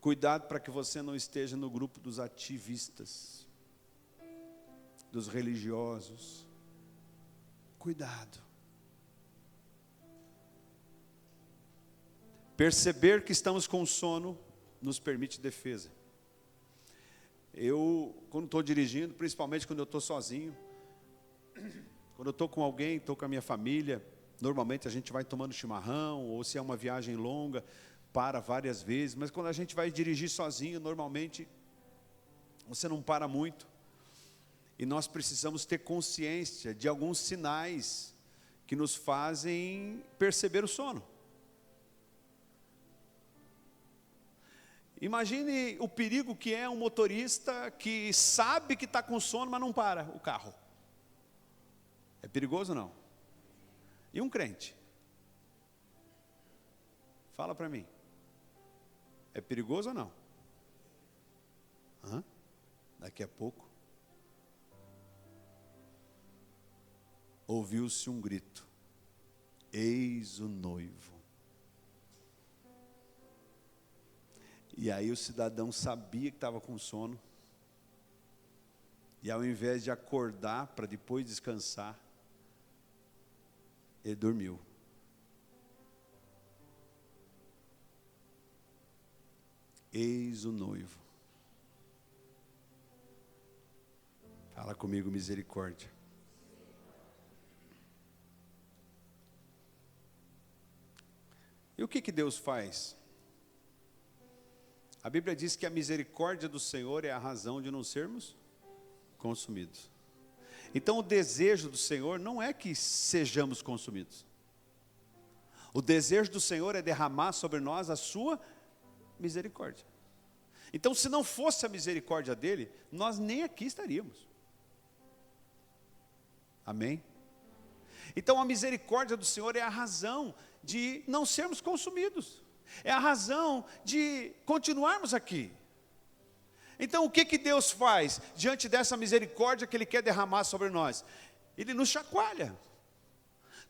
S1: Cuidado para que você não esteja no grupo dos ativistas, dos religiosos. Cuidado. Perceber que estamos com sono nos permite defesa. Eu, quando estou dirigindo, principalmente quando eu estou sozinho, quando eu estou com alguém, estou com a minha família, normalmente a gente vai tomando chimarrão, ou se é uma viagem longa, para várias vezes, mas quando a gente vai dirigir sozinho, normalmente, você não para muito, e nós precisamos ter consciência de alguns sinais que nos fazem perceber o sono. Imagine o perigo que é um motorista que sabe que está com sono, mas não para o carro. É perigoso ou não? E um crente? Fala para mim. É perigoso ou não? Daqui a pouco, ouviu-se um grito. Eis o noivo. E aí o cidadão sabia que estava com sono. E ao invés de acordar para depois descansar, ele dormiu. Eis o noivo. Fala comigo, misericórdia. E o que Deus faz? A Bíblia diz que a misericórdia do Senhor é a razão de não sermos consumidos. Então o desejo do Senhor não é que sejamos consumidos. O desejo do Senhor é derramar sobre nós a sua misericórdia. Então, se não fosse a misericórdia dele, nós nem aqui estaríamos. Amém? Então a misericórdia do Senhor é a razão de não sermos consumidos. É a razão de continuarmos aqui. Então o que Deus faz diante dessa misericórdia que Ele quer derramar sobre nós? Ele nos chacoalha.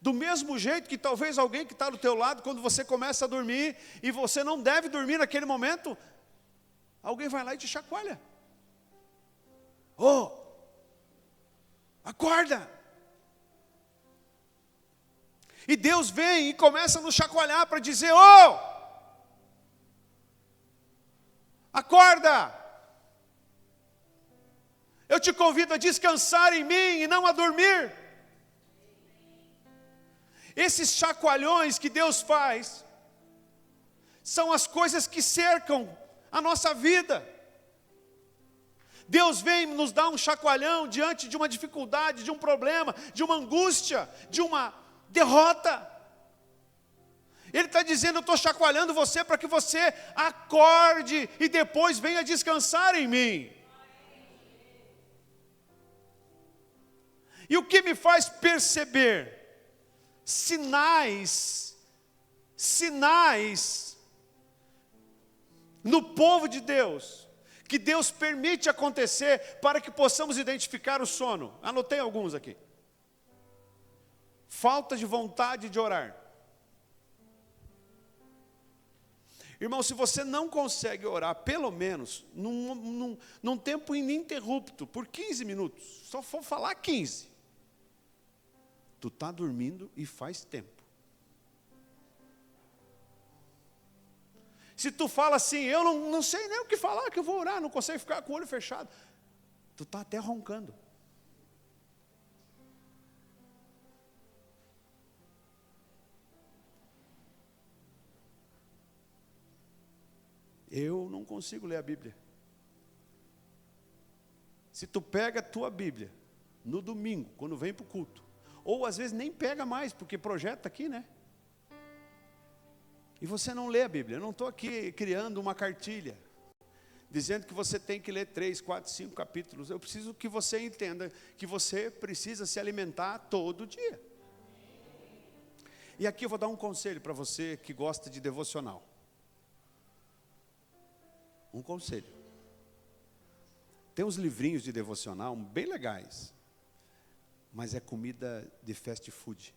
S1: Do mesmo jeito que talvez alguém que está do teu lado, quando você começa a dormir, e você não deve dormir naquele momento, alguém vai lá e te chacoalha. Oh, acorda! E Deus vem e começa a nos chacoalhar para dizer, oh, acorda! Eu te convido a descansar em mim e não a dormir. Esses chacoalhões que Deus faz, são as coisas que cercam a nossa vida. Deus vem nos dar um chacoalhão diante de uma dificuldade, de um problema, de uma angústia, de uma derrota. Ele está dizendo, eu estou chacoalhando você para que você acorde e depois venha descansar em mim. E o que me faz perceber sinais no povo de Deus, que Deus permite acontecer para que possamos identificar o sono. Anotei alguns aqui. Falta de vontade de orar. Irmão, se você não consegue orar, pelo menos, num tempo ininterrupto, por 15 minutos, só for falar 15, tu está dormindo e faz tempo. Se tu fala assim, eu não sei nem o que falar, que eu vou orar, não consigo ficar com o olho fechado, tu está até roncando. Eu não consigo ler a Bíblia. Se tu pega a tua Bíblia no domingo, quando vem para o culto, ou às vezes nem pega mais, porque projeta aqui, né? E você não lê a Bíblia. Eu não estou aqui criando uma cartilha, dizendo que você tem que ler 3, 4, 5 capítulos. Eu preciso que você entenda que você precisa se alimentar todo dia. E aqui eu vou dar um conselho para você que gosta de devocional. Um conselho. Tem uns livrinhos de devocional bem legais, mas é comida de fast food.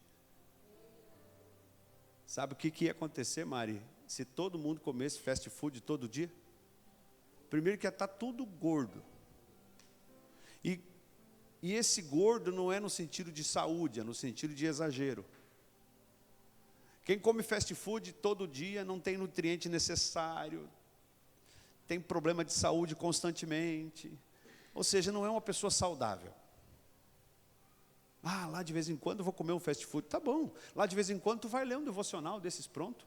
S1: Sabe o que ia acontecer, Mari, se todo mundo comesse fast food todo dia? Primeiro que ia estar tudo gordo. E esse gordo não é no sentido de saúde, é no sentido de exagero. Quem come fast food todo dia não tem nutriente necessário, tem problema de saúde constantemente, ou seja, não é uma pessoa saudável. Ah, lá de vez em quando eu vou comer um fast food, tá bom. Lá de vez em quando tu vai ler um devocional desses pronto.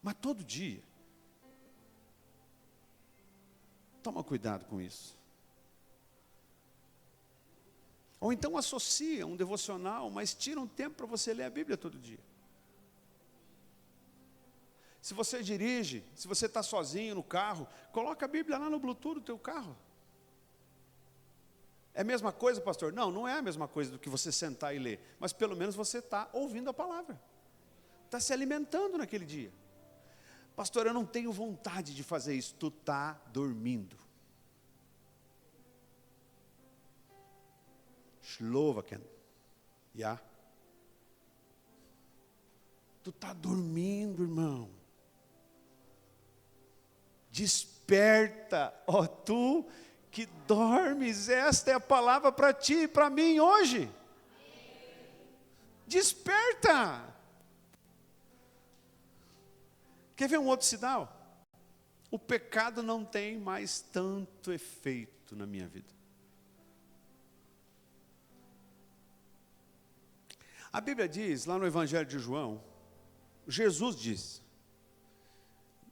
S1: Mas todo dia. Toma cuidado com isso. Ou então associa um devocional, mas tira um tempo para você ler a Bíblia todo dia. Se você dirige, se você está sozinho no carro, coloca a Bíblia lá no Bluetooth do teu carro. É a mesma coisa, pastor? Não, não é a mesma coisa do que você sentar e ler. Mas pelo menos você está ouvindo a palavra. Está se alimentando naquele dia. Pastor, eu não tenho vontade de fazer isso. Tu está dormindo. Slovaken. Já. Tu está dormindo, irmão. Desperta, ó tu que dormes, esta é a palavra para ti e para mim hoje. Desperta. Quer ver um outro sinal? O pecado não tem mais tanto efeito na minha vida. A Bíblia diz, lá no Evangelho de João, Jesus diz,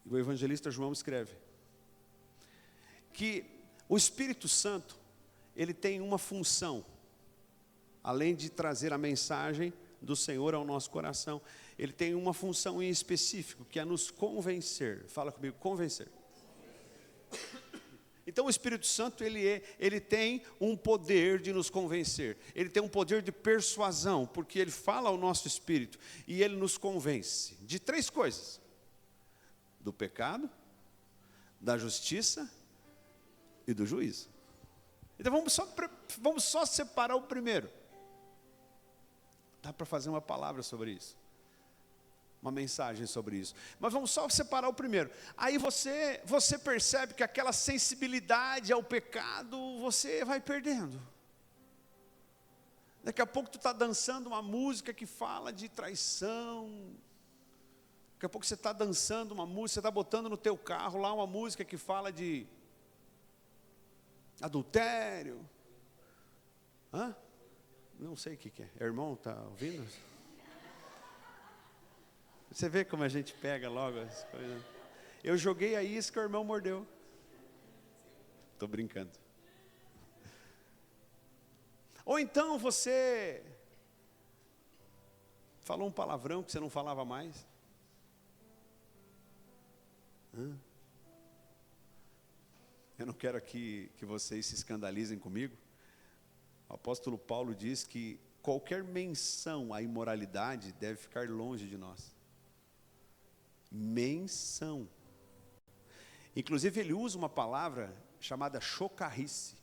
S1: o evangelista João escreve, que o Espírito Santo, ele tem uma função, além de trazer a mensagem do Senhor ao nosso coração, ele tem uma função em específico, que é nos convencer. Fala comigo, convencer. Então o Espírito Santo, ele tem um poder de nos convencer, ele tem um poder de persuasão, porque ele fala ao nosso espírito, e ele nos convence de 3 coisas: do pecado, da justiça e do juízo. Então vamos só separar o primeiro. Dá para fazer uma palavra sobre isso. Uma mensagem sobre isso. Mas vamos só separar o primeiro. Aí você percebe que aquela sensibilidade ao pecado, você vai perdendo. Daqui a pouco tu está dançando uma música que fala de traição. Daqui a pouco você está dançando uma música, você está botando no teu carro lá uma música que fala de adultério. Hã? Não sei o que é. Irmão, está ouvindo? Você vê como a gente pega logo as coisas. Eu joguei a isca, o irmão mordeu. Estou brincando. Ou então você falou um palavrão que você não falava mais. Eu não quero aqui que vocês se escandalizem comigo. O apóstolo Paulo diz que qualquer menção à imoralidade deve ficar longe de nós. Menção. Inclusive ele usa uma palavra chamada chocarrice.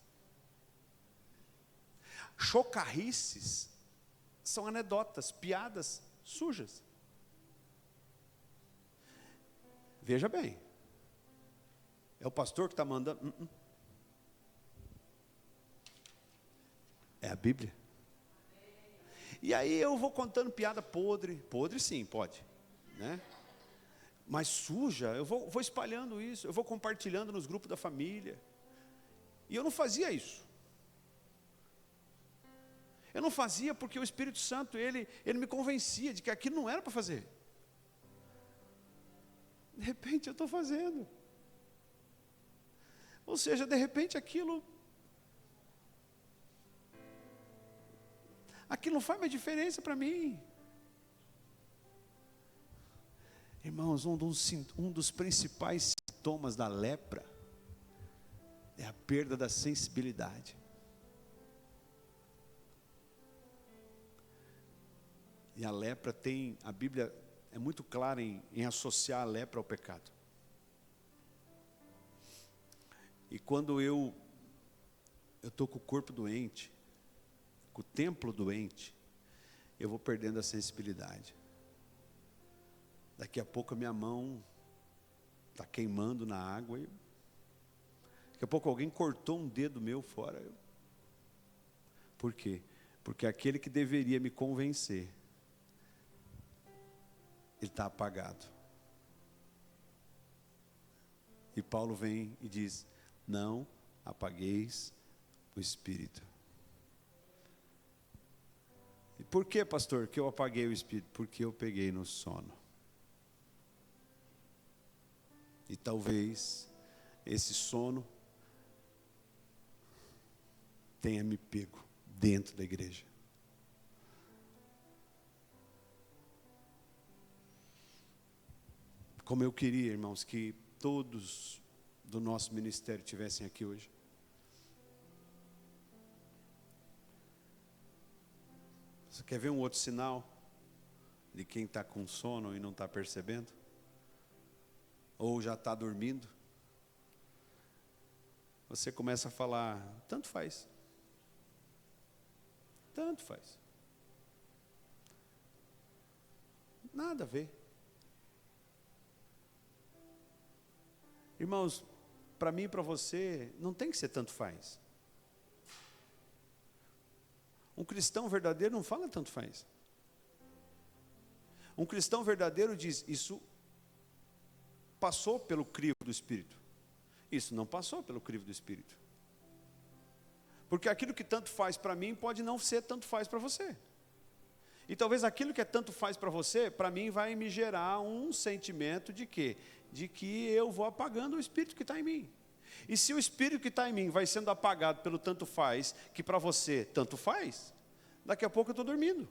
S1: Chocarrices são anedotas, piadas sujas. Veja bem, é o pastor que está mandando. É a Bíblia. E aí eu vou contando piada podre. Podre sim, pode, né? Mas suja, eu vou espalhando isso, eu vou compartilhando nos grupos da família. E eu não fazia isso. Eu não fazia porque o Espírito Santo, ele me convencia de que aquilo não era para fazer. De repente eu estou fazendo. Ou seja, de repente aquilo não faz mais diferença para mim. Irmãos, um dos principais sintomas da lepra é a perda da sensibilidade. E a lepra a Bíblia é muito clara em associar a lepra ao pecado. E quando eu estou com o corpo doente, com o templo doente, eu vou perdendo a sensibilidade. Daqui a pouco a minha mão está queimando na água. Daqui a pouco alguém cortou um dedo meu fora. Por quê? Porque aquele que deveria me convencer, ele está apagado. E Paulo vem e diz: não apagueis o Espírito. E por que, pastor, que eu apaguei o Espírito? Porque eu peguei no sono. E talvez esse sono tenha me pego dentro da igreja. Como eu queria, irmãos, que todos do nosso ministério estivessem aqui hoje. Você quer ver um outro sinal de quem está com sono e não está percebendo? Ou já está dormindo? Você começa a falar, tanto faz. Tanto faz. Nada a ver. Irmãos, para mim e para você, não tem que ser tanto faz. Um cristão verdadeiro não fala tanto faz. Um cristão verdadeiro diz, isso passou pelo crivo do Espírito. Isso não passou pelo crivo do Espírito. Porque aquilo que tanto faz para mim, pode não ser tanto faz para você. E talvez aquilo que é tanto faz para você, para mim vai me gerar um sentimento de quê? De que eu vou apagando o Espírito que está em mim. E se o Espírito que está em mim vai sendo apagado pelo tanto faz, que para você tanto faz, daqui a pouco eu estou dormindo.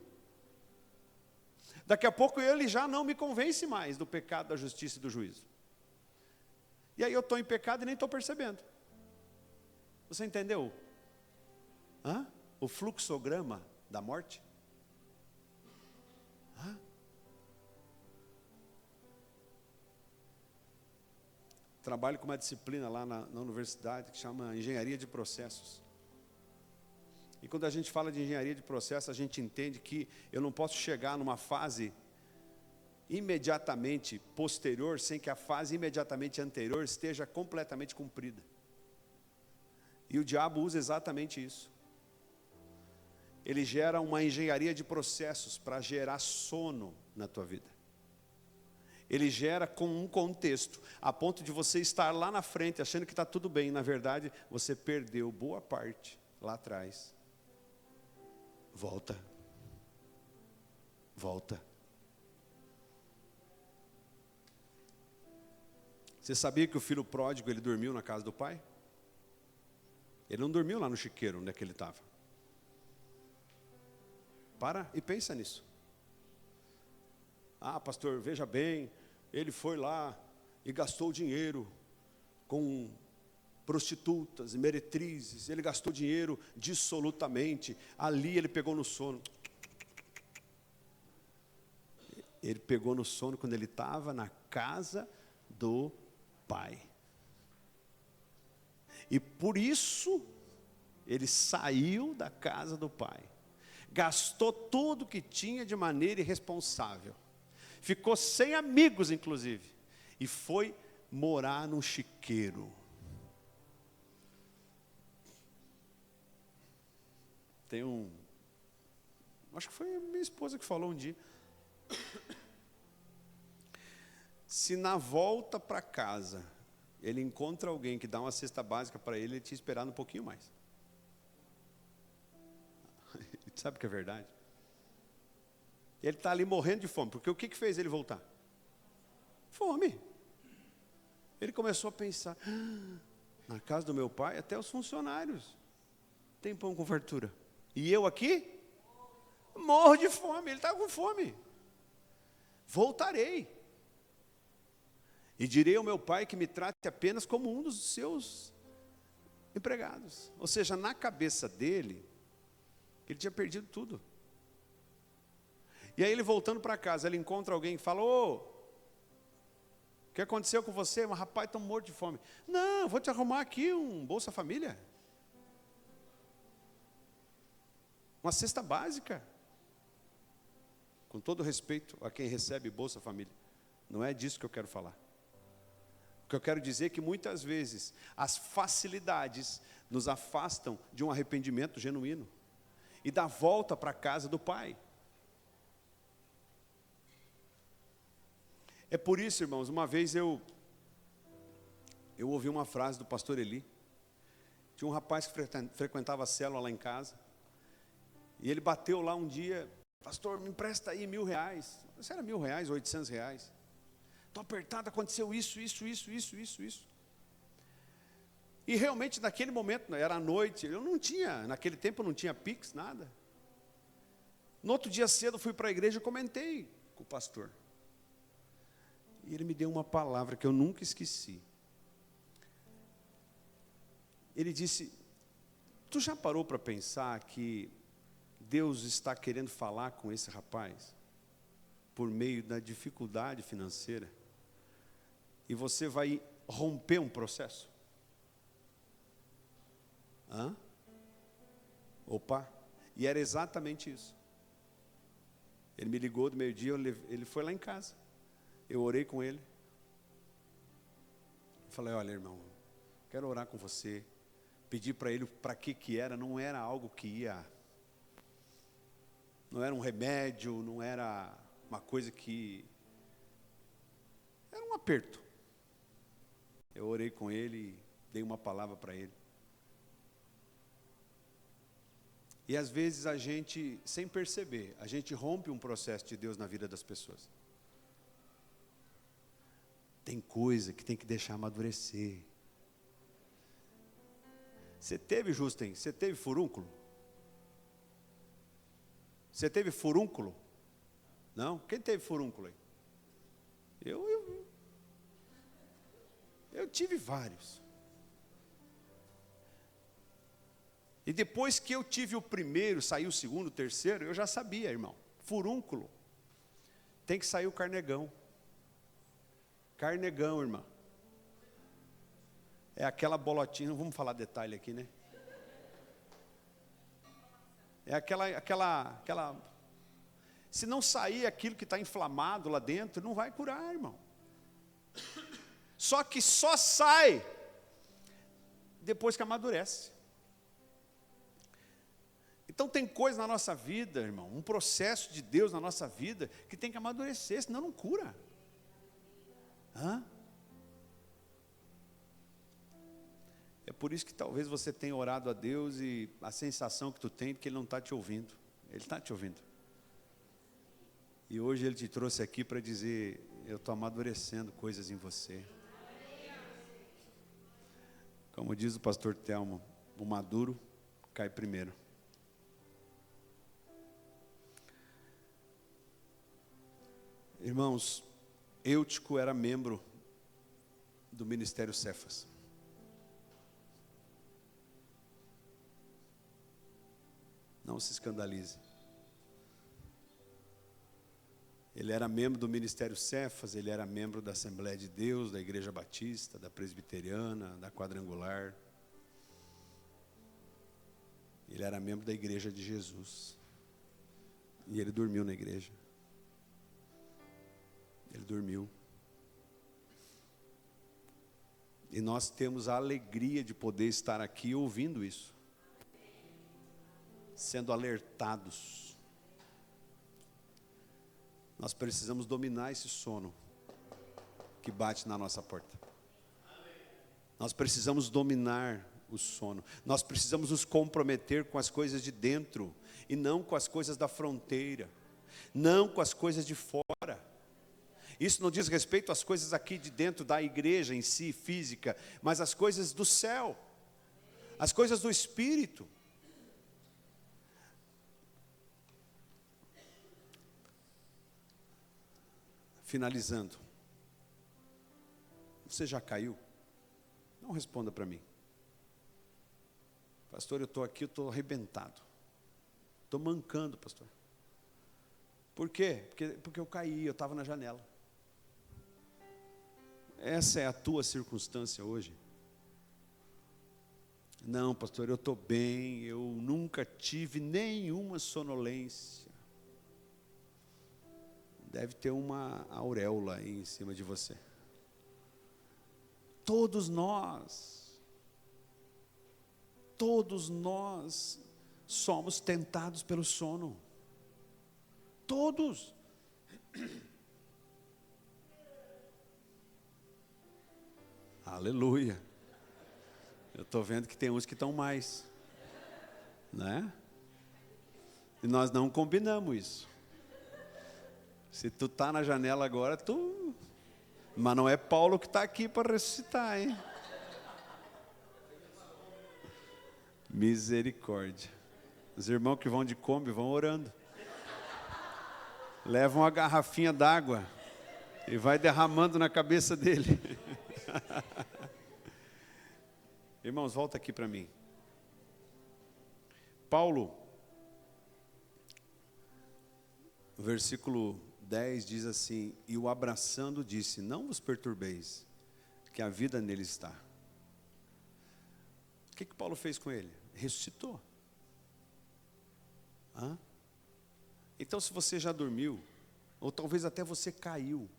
S1: Daqui a pouco ele já não me convence mais do pecado, da justiça e do juízo. E aí eu estou em pecado e nem estou percebendo. Você entendeu? O fluxograma da morte? Trabalho com uma disciplina lá na universidade que chama Engenharia de Processos. E quando a gente fala de engenharia de processo, a gente entende que eu não posso chegar numa fase imediatamente posterior, sem que a fase imediatamente anterior esteja completamente cumprida. E o diabo usa exatamente isso. Ele gera uma engenharia de processos para gerar sono na tua vida. Ele gera com um contexto, a ponto de você estar lá na frente, achando que está tudo bem. Na verdade, você perdeu boa parte lá atrás. Volta. Volta. Você sabia que o filho pródigo, ele dormiu na casa do pai? Ele não dormiu lá no chiqueiro, onde é que ele estava. Para e pensa nisso. Ah, pastor, veja bem, ele foi lá e gastou dinheiro com prostitutas e meretrizes, ele gastou dinheiro dissolutamente, ali ele pegou no sono. Ele pegou no sono quando ele estava na casa do pai. E por isso, ele saiu da casa do pai. Gastou tudo que tinha de maneira irresponsável. Ficou sem amigos, inclusive. E foi morar num chiqueiro. Acho que foi a minha esposa que falou um dia. Se na volta para casa ele encontra alguém que dá uma cesta básica para ele tinha esperado um pouquinho mais. Sabe o que é verdade? Ele está ali morrendo de fome, porque o que fez ele voltar? Fome. Ele começou a pensar, na casa do meu pai, até os funcionários têm pão com fartura. E eu aqui? Morro de fome, ele está com fome. Voltarei. E direi ao meu pai que me trate apenas como um dos seus empregados. Ou seja, na cabeça dele, ele tinha perdido tudo. E aí ele voltando para casa, ele encontra alguém que fala, o que aconteceu com você? Mas rapaz, estão morto de fome. Não, vou te arrumar aqui um Bolsa Família. Uma cesta básica. Com todo respeito a quem recebe Bolsa Família. Não é disso que eu quero falar. O que eu quero dizer é que muitas vezes as facilidades nos afastam de um arrependimento genuíno e da volta para a casa do Pai. É por isso, irmãos, uma vez eu ouvi uma frase do pastor Eli. Tinha um rapaz que frequentava a célula lá em casa. E ele bateu lá um dia, pastor, me empresta aí R$1.000. Isso era R$1.000, R$800. Estou apertado, aconteceu isso. E realmente naquele momento, era à noite, eu não tinha, naquele tempo eu não tinha Pix, nada. No outro dia cedo eu fui para a igreja e comentei com o pastor. E ele me deu uma palavra que eu nunca esqueci. Ele disse, tu já parou para pensar que Deus está querendo falar com esse rapaz por meio da dificuldade financeira e você vai romper um processo? Opa, e era exatamente isso. Ele me ligou do meio-dia, ele foi lá em casa. Eu orei com ele. Falei, olha, irmão, quero orar com você. Pedi para ele para que era, não era algo que ia... Não era um remédio, não era uma coisa que... Era um aperto. Eu orei com ele e dei uma palavra para ele. E às vezes a gente, sem perceber, a gente rompe um processo de Deus na vida das pessoas. Tem coisa que tem que deixar amadurecer. Você teve, Justen, você teve furúnculo? Você teve furúnculo? Não? Quem teve furúnculo aí? Eu tive vários. E depois que eu tive o primeiro, saiu o segundo, o terceiro, eu já sabia, irmão. Furúnculo. Tem que sair o carnegão. Carnegão, irmão. É aquela bolotinha, não vamos falar detalhe aqui, né? É se não sair aquilo que está inflamado lá dentro, não vai curar, irmão. Só que só sai depois que amadurece. Então tem coisa na nossa vida, irmão, um processo de Deus na nossa vida, que tem que amadurecer, senão não cura. É por isso que talvez você tenha orado a Deus e a sensação que tu tem é que Ele não está te ouvindo. Ele está te ouvindo. E hoje Ele te trouxe aqui para dizer, eu estou amadurecendo coisas em você. Como diz o pastor Telmo, o maduro cai primeiro. Irmãos, Eutico era membro do Ministério Cefas. Não se escandalize. Ele era membro do Ministério Cefas, ele era membro da Assembleia de Deus, da Igreja Batista, da Presbiteriana, da Quadrangular. Ele era membro da Igreja de Jesus. E ele dormiu na igreja. Ele dormiu. E nós temos a alegria de poder estar aqui ouvindo isso. Sendo alertados. Nós precisamos dominar esse sono que bate na nossa porta. Nós precisamos dominar o sono. Nós precisamos nos comprometer com as coisas de dentro e não com as coisas da fronteira, não com as coisas de fora. Isso não diz respeito às coisas aqui de dentro da igreja em si, física, mas as coisas do céu, as coisas do Espírito. Finalizando, você já caiu? Não responda para mim. Pastor, eu estou aqui, eu estou arrebentado. Estou mancando, pastor. Por quê? Porque eu caí, eu estava na janela. Essa é a tua circunstância hoje? Não, pastor, eu estou bem, eu nunca tive nenhuma sonolência. Deve ter uma auréola aí em cima de você. Todos nós somos tentados pelo sono. Todos. Aleluia. Eu estou vendo que tem uns que estão mais, né? E nós não combinamos isso. Se tu está na janela agora, mas não é Paulo que está aqui para ressuscitar, hein? Misericórdia. Os irmãos que vão de Kombi vão orando. Levam uma garrafinha d'água e vai derramando na cabeça dele. Irmãos, volta aqui para mim. Paulo, versículo 10 diz assim: e o abraçando disse, não vos perturbeis, que a vida nele está. O que Paulo fez com ele? Ressuscitou. Então, se você já dormiu, ou talvez até você caiu,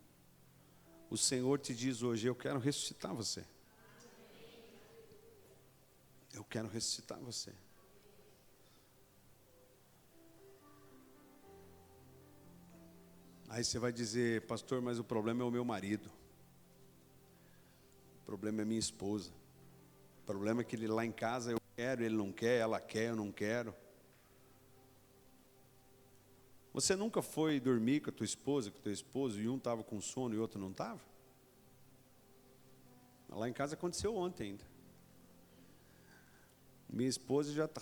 S1: o Senhor te diz hoje, eu quero ressuscitar você. Eu quero ressuscitar você. Aí você vai dizer, pastor, mas o problema é o meu marido. O problema é minha esposa. O problema é que ele lá em casa eu quero, ele não quer, ela quer, eu não quero. Você nunca foi dormir com a tua esposa, com o teu esposo, e um estava com sono e o outro não estava? Lá em casa aconteceu ontem ainda. Minha esposa já está...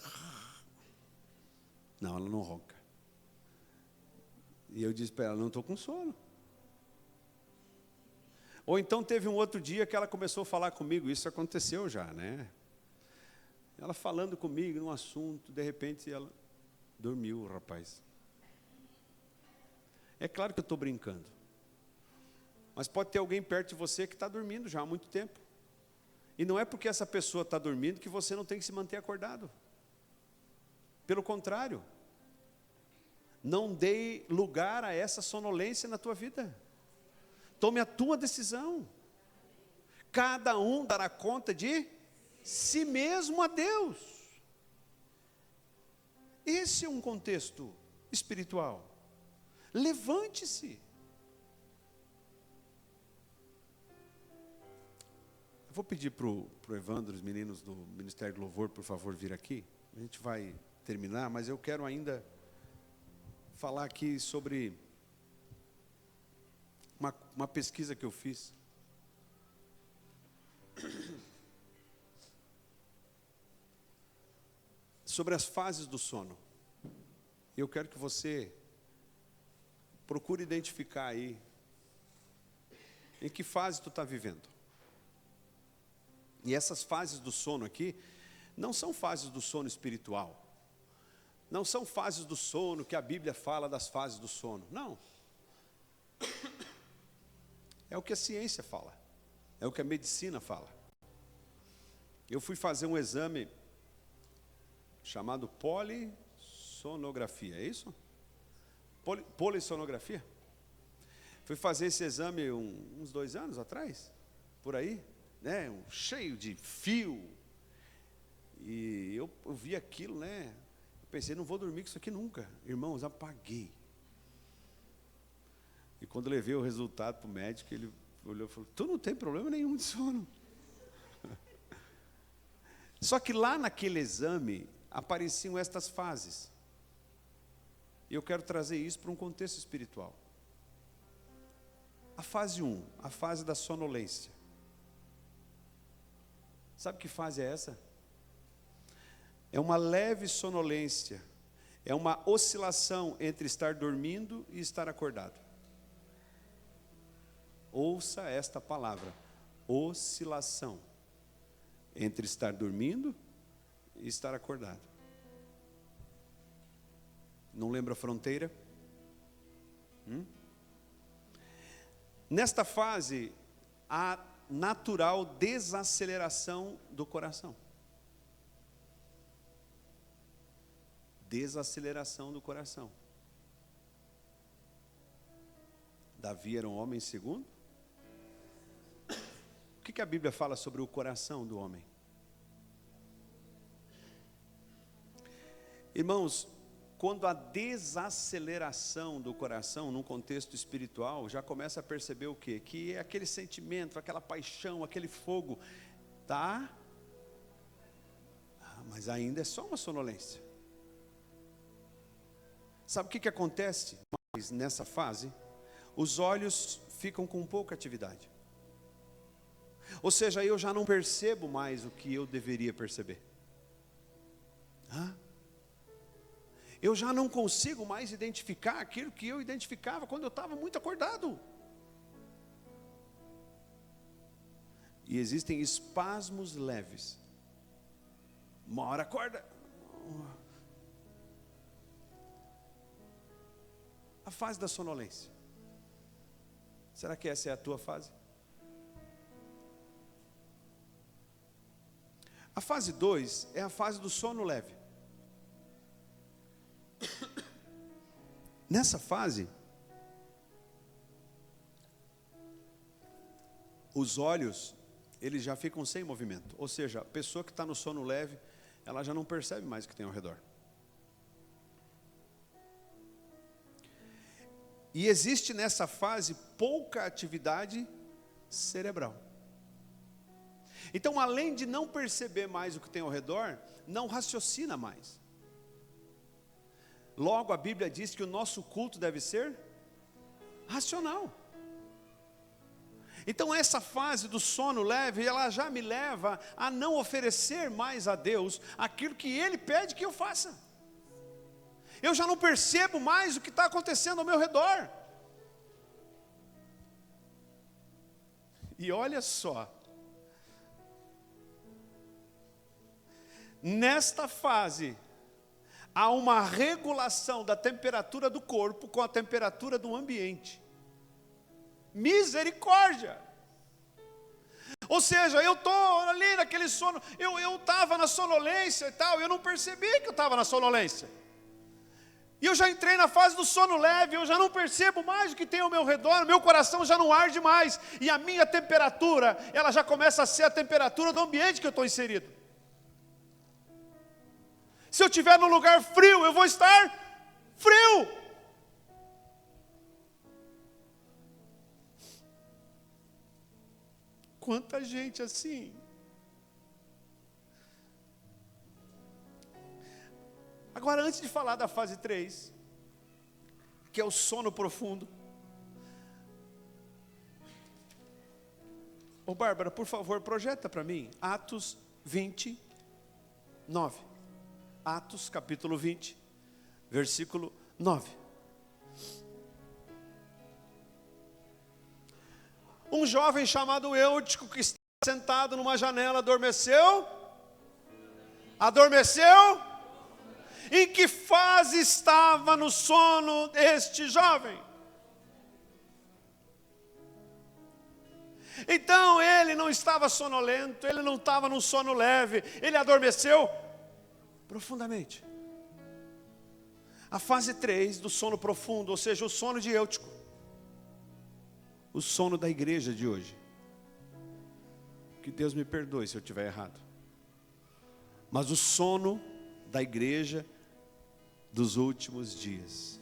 S1: Não, ela não ronca. E eu disse para ela, não estou com sono. Ou então teve um outro dia que ela começou a falar comigo, isso aconteceu já, né? Ela falando comigo num assunto, de repente ela dormiu, rapaz. É claro que eu estou brincando. Mas pode ter alguém perto de você que está dormindo já há muito tempo. E não é porque essa pessoa está dormindo que você não tem que se manter acordado. Pelo contrário. Não dê lugar a essa sonolência na tua vida. Tome a tua decisão. Cada um dará conta de si mesmo a Deus. Esse é um contexto espiritual. Levante-se. Eu vou pedir para o Evandro, os meninos do Ministério do Louvor, por favor, vir aqui. A gente vai terminar, mas eu quero ainda falar aqui sobre uma pesquisa que eu fiz. Sobre as fases do sono. Eu quero que você procure identificar aí em que fase tu está vivendo. E essas fases do sono aqui não são fases do sono espiritual. Não são fases do sono que a Bíblia fala das fases do sono. Não. É o que a ciência fala. É o que a medicina fala. Eu fui fazer um exame chamado polissonografia, é isso? Polissonografia. Fui fazer esse exame uns 2 anos atrás, por aí, né? Cheio de fio. E eu vi aquilo, né? Eu pensei, não vou dormir com isso aqui nunca. Irmãos, apaguei. E quando eu levei o resultado para o médico, ele olhou e falou, tu não tem problema nenhum de sono. Só que lá naquele exame, apareciam estas fases. E eu quero trazer isso para um contexto espiritual. A fase 1, a fase da sonolência. Sabe que fase é essa? É uma leve sonolência. É uma oscilação entre estar dormindo e estar acordado. Ouça esta palavra, oscilação. Entre estar dormindo e estar acordado. Não lembra a fronteira? Nesta fase, há natural desaceleração do coração. Desaceleração do coração. Davi era um homem segundo? O que a Bíblia fala sobre o coração do homem? Irmãos, quando a desaceleração do coração, num contexto espiritual, já começa a perceber o quê? Que é aquele sentimento, aquela paixão, aquele fogo, tá? Mas ainda é só uma sonolência. Sabe o que acontece mais nessa fase? Os olhos ficam com pouca atividade. Ou seja, eu já não percebo mais o que eu deveria perceber. Eu já não consigo mais identificar aquilo que eu identificava quando eu estava muito acordado. E existem espasmos leves. Uma hora acorda. A fase da sonolência. Será que essa é a tua fase? A fase 2 é a fase do sono leve. Nessa fase, os olhos, eles já ficam sem movimento. Ou seja, a pessoa que está no sono leve, ela já não percebe mais o que tem ao redor. E existe nessa fase pouca atividade cerebral. Então, além de não perceber mais o que tem ao redor, não raciocina mais. Logo, a Bíblia diz que o nosso culto deve ser racional. Então, essa fase do sono leve, ela já me leva a não oferecer mais a Deus aquilo que Ele pede que eu faça. Eu já não percebo mais o que está acontecendo ao meu redor. E olha só, nesta fase, há uma regulação da temperatura do corpo com a temperatura do ambiente. Misericórdia! Ou seja, eu estou ali naquele sono, eu estava na sonolência e tal, eu não percebi que eu estava na sonolência. E eu já entrei na fase do sono leve, eu já não percebo mais o que tem ao meu redor, meu coração já não arde mais. E a minha temperatura, ela já começa a ser a temperatura do ambiente que eu estou inserido. Se eu estiver num lugar frio, eu vou estar frio. Quanta gente assim. Agora, antes de falar da fase 3, que é o sono profundo. Ô Bárbara, por favor, projeta para mim Atos 29. Atos capítulo 20, versículo 9. Um jovem chamado Eutico, que estava sentado numa janela, adormeceu. Adormeceu? Em que fase estava no sono este jovem? Então ele não estava sonolento, ele não estava num sono leve, ele adormeceu profundamente. A fase 3 do sono profundo, ou seja, o sono de Eutico. O sono da igreja de hoje. Que Deus me perdoe se eu estiver errado. Mas o sono da igreja dos últimos dias.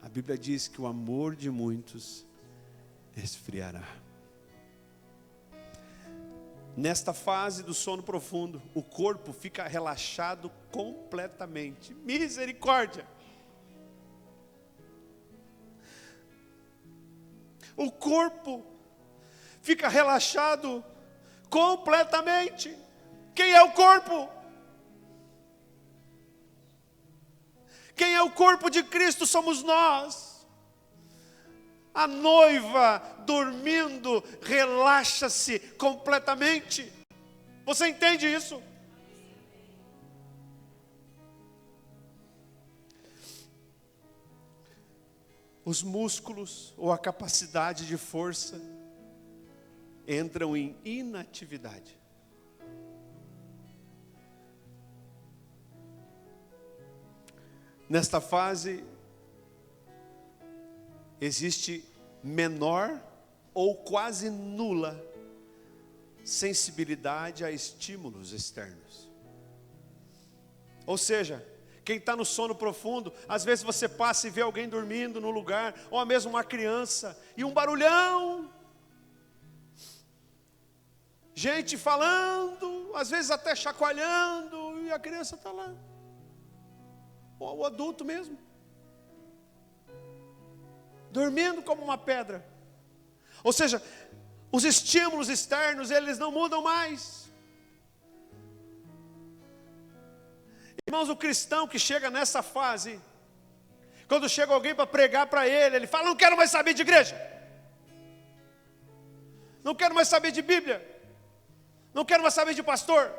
S1: A Bíblia diz que o amor de muitos esfriará. Nesta fase do sono profundo, o corpo fica relaxado completamente. Misericórdia! O corpo fica relaxado completamente. Quem é o corpo? Quem é o corpo de Cristo somos nós. A noiva dormindo relaxa-se completamente. Você entende isso? Os músculos ou a capacidade de força entram em inatividade. Nesta fase, existe menor ou quase nula sensibilidade a estímulos externos. Ou seja, quem está no sono profundo, às vezes você passa e vê alguém dormindo no lugar, ou mesmo uma criança, e um barulhão, gente falando, às vezes até chacoalhando, e a criança está lá. Ou o adulto mesmo, dormindo como uma pedra. Ou seja, os estímulos externos, eles não mudam mais. Irmãos, o cristão que chega nessa fase, quando chega alguém para pregar para ele, ele fala: não quero mais saber de igreja, não quero mais saber de Bíblia, não quero mais saber de pastor.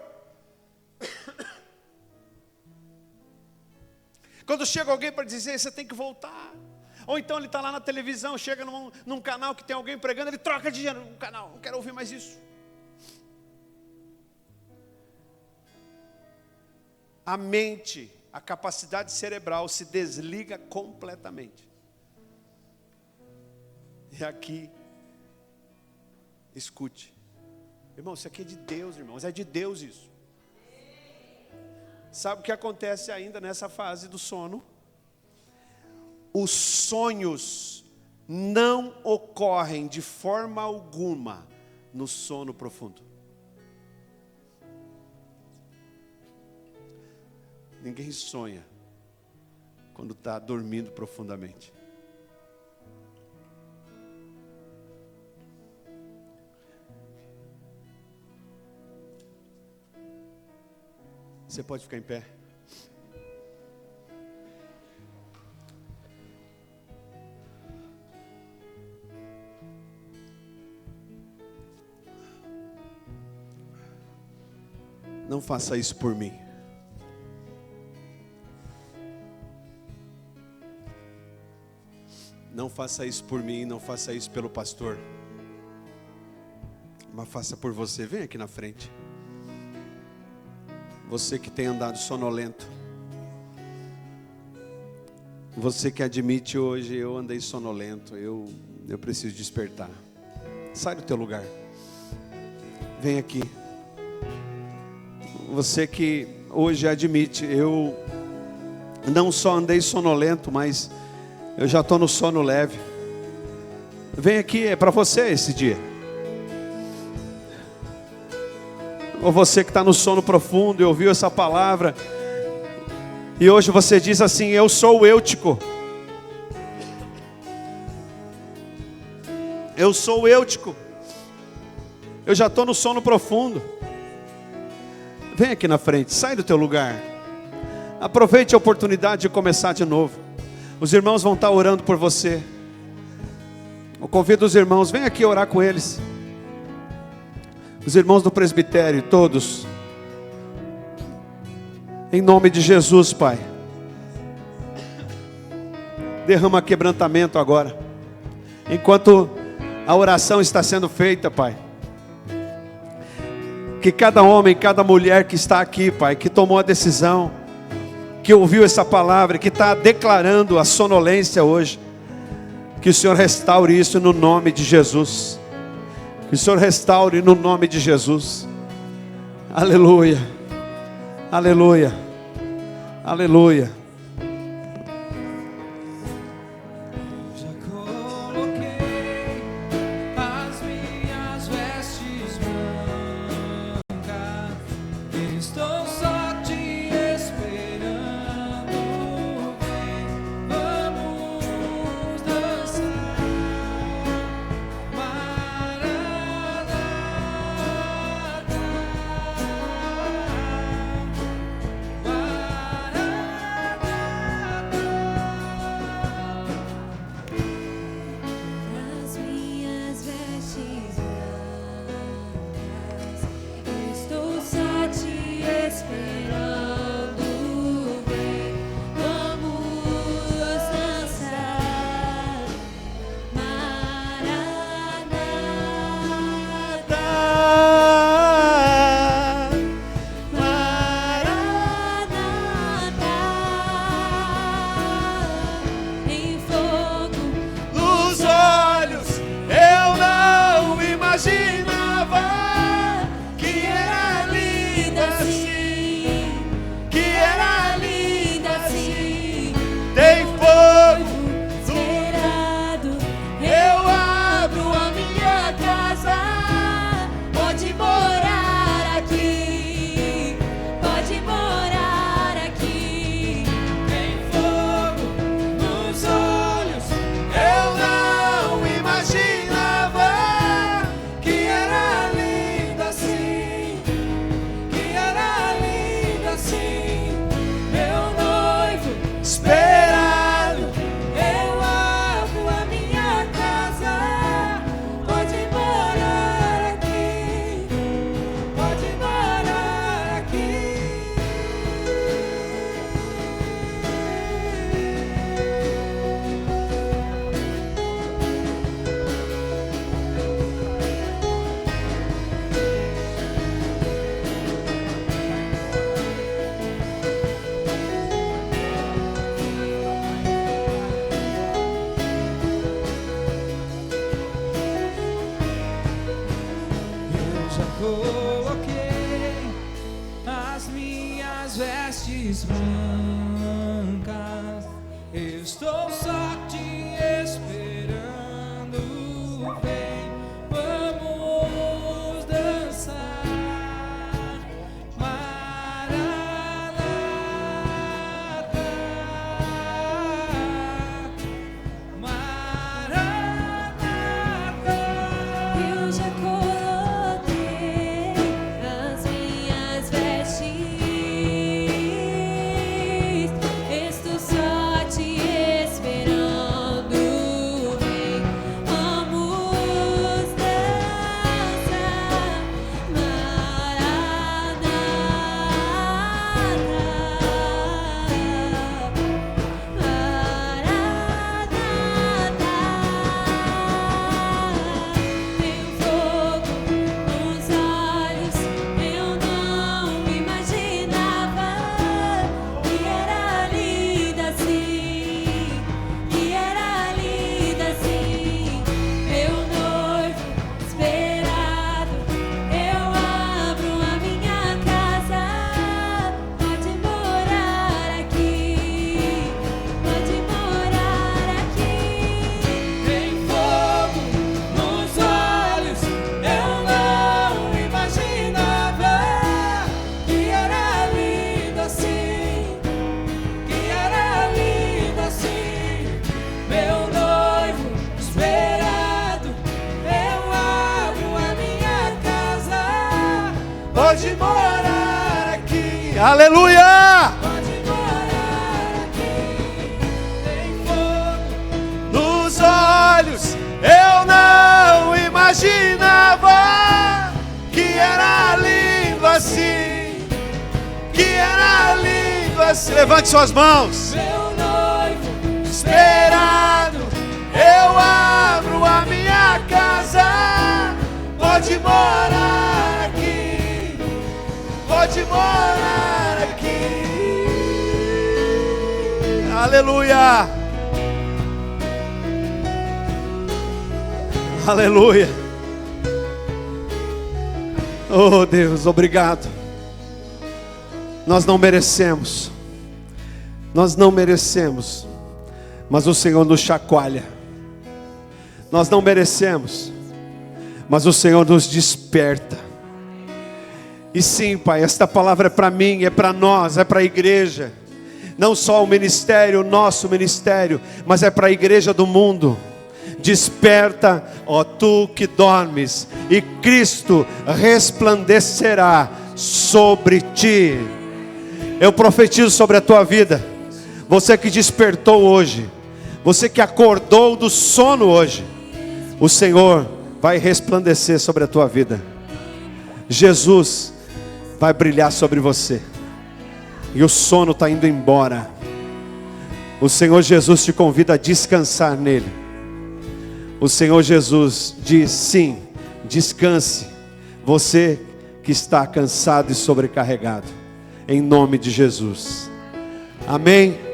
S1: Quando chega alguém para dizer: você tem que voltar. Ou então ele está lá na televisão, chega num canal que tem alguém pregando, ele troca de dinheiro no canal, não quero ouvir mais isso. A mente, a capacidade cerebral se desliga completamente. E aqui, escute. Irmão, isso aqui é de Deus, irmãos, é de Deus isso. Sabe o que acontece ainda nessa fase do sono? Os sonhos não ocorrem de forma alguma no sono profundo. Ninguém sonha quando está dormindo profundamente. Você pode ficar em pé. Não faça isso por mim. Não faça isso por mim, não faça isso pelo pastor. Mas faça por você. Vem aqui na frente. Você que tem andado sonolento. Você que admite hoje, eu andei sonolento, eu preciso despertar. Sai do teu lugar. Vem aqui. Você que hoje admite, eu não só andei sonolento, mas eu já estou no sono leve. Vem aqui, é para você esse dia. Ou você que está no sono profundo e ouviu essa palavra, e hoje você diz assim: eu sou o Eutico. Eu sou o Eutico. Eu já estou no sono profundo. Vem aqui na frente, sai do teu lugar. Aproveite a oportunidade de começar de novo. Os irmãos vão estar orando por você. Eu convido os irmãos, vem aqui orar com eles. Os irmãos do presbitério, todos. Em nome de Jesus, Pai. Derrama quebrantamento agora. Enquanto a oração está sendo feita, Pai. Que cada homem, cada mulher que está aqui, Pai, que tomou a decisão, que ouviu essa palavra, que está declarando a sonolência hoje, que o Senhor restaure isso no nome de Jesus. Que o Senhor restaure no nome de Jesus. Aleluia. Aleluia. Aleluia.
S2: Já coloquei as minhas vestes brancas. Estou só te esperando. Vem, vamos dançar.
S3: As minhas vestes brancas, estou só te esperando. Vem, vamos dançar. Em fogo
S2: Nos olhos eu não imaginava que era linda assim, que era linda assim. Tem fogo,
S3: cerrado,
S2: eu abro a minha casa.
S3: pode morar aqui, pode morar aqui.
S2: Tem fogo nos olhos, eu não imaginava que era linda assim, que era linda assim. Meu noivo esperado, eu abro a minha casa. Pode morar aqui, pode morar aqui. Eu já coloquei as minhas vestes brancas. Eu estou só te esperando. Vem, vamos dançar.
S3: Eu já coloquei as minhas vestes, estou só te esperando.
S1: Aleluia! Nos olhos eu não imaginava que era lindo assim, que era lindo assim. Levante suas mãos.
S2: Meu noivo
S1: Esperado, eu abro a minha casa. Pode morar aqui, pode morar aqui. Aleluia, aleluia. Oh Deus, obrigado. Nós não merecemos, mas o Senhor nos chacoalha. Nós não merecemos, mas o Senhor nos desperta. E sim, Pai, esta palavra é para mim, é para nós, é para a igreja. Não só o ministério, o nosso ministério, mas é para a igreja do mundo. Desperta, ó tu que dormes, e Cristo resplandecerá sobre ti. Eu profetizo sobre a tua vida. Você que despertou hoje, você que acordou do sono hoje, o Senhor vai resplandecer sobre a tua vida. Jesus vai brilhar sobre você. E o sono está indo embora. O Senhor Jesus te convida a descansar nele. O Senhor Jesus diz: sim, descanse, você que está cansado e sobrecarregado, em nome de Jesus. Amém.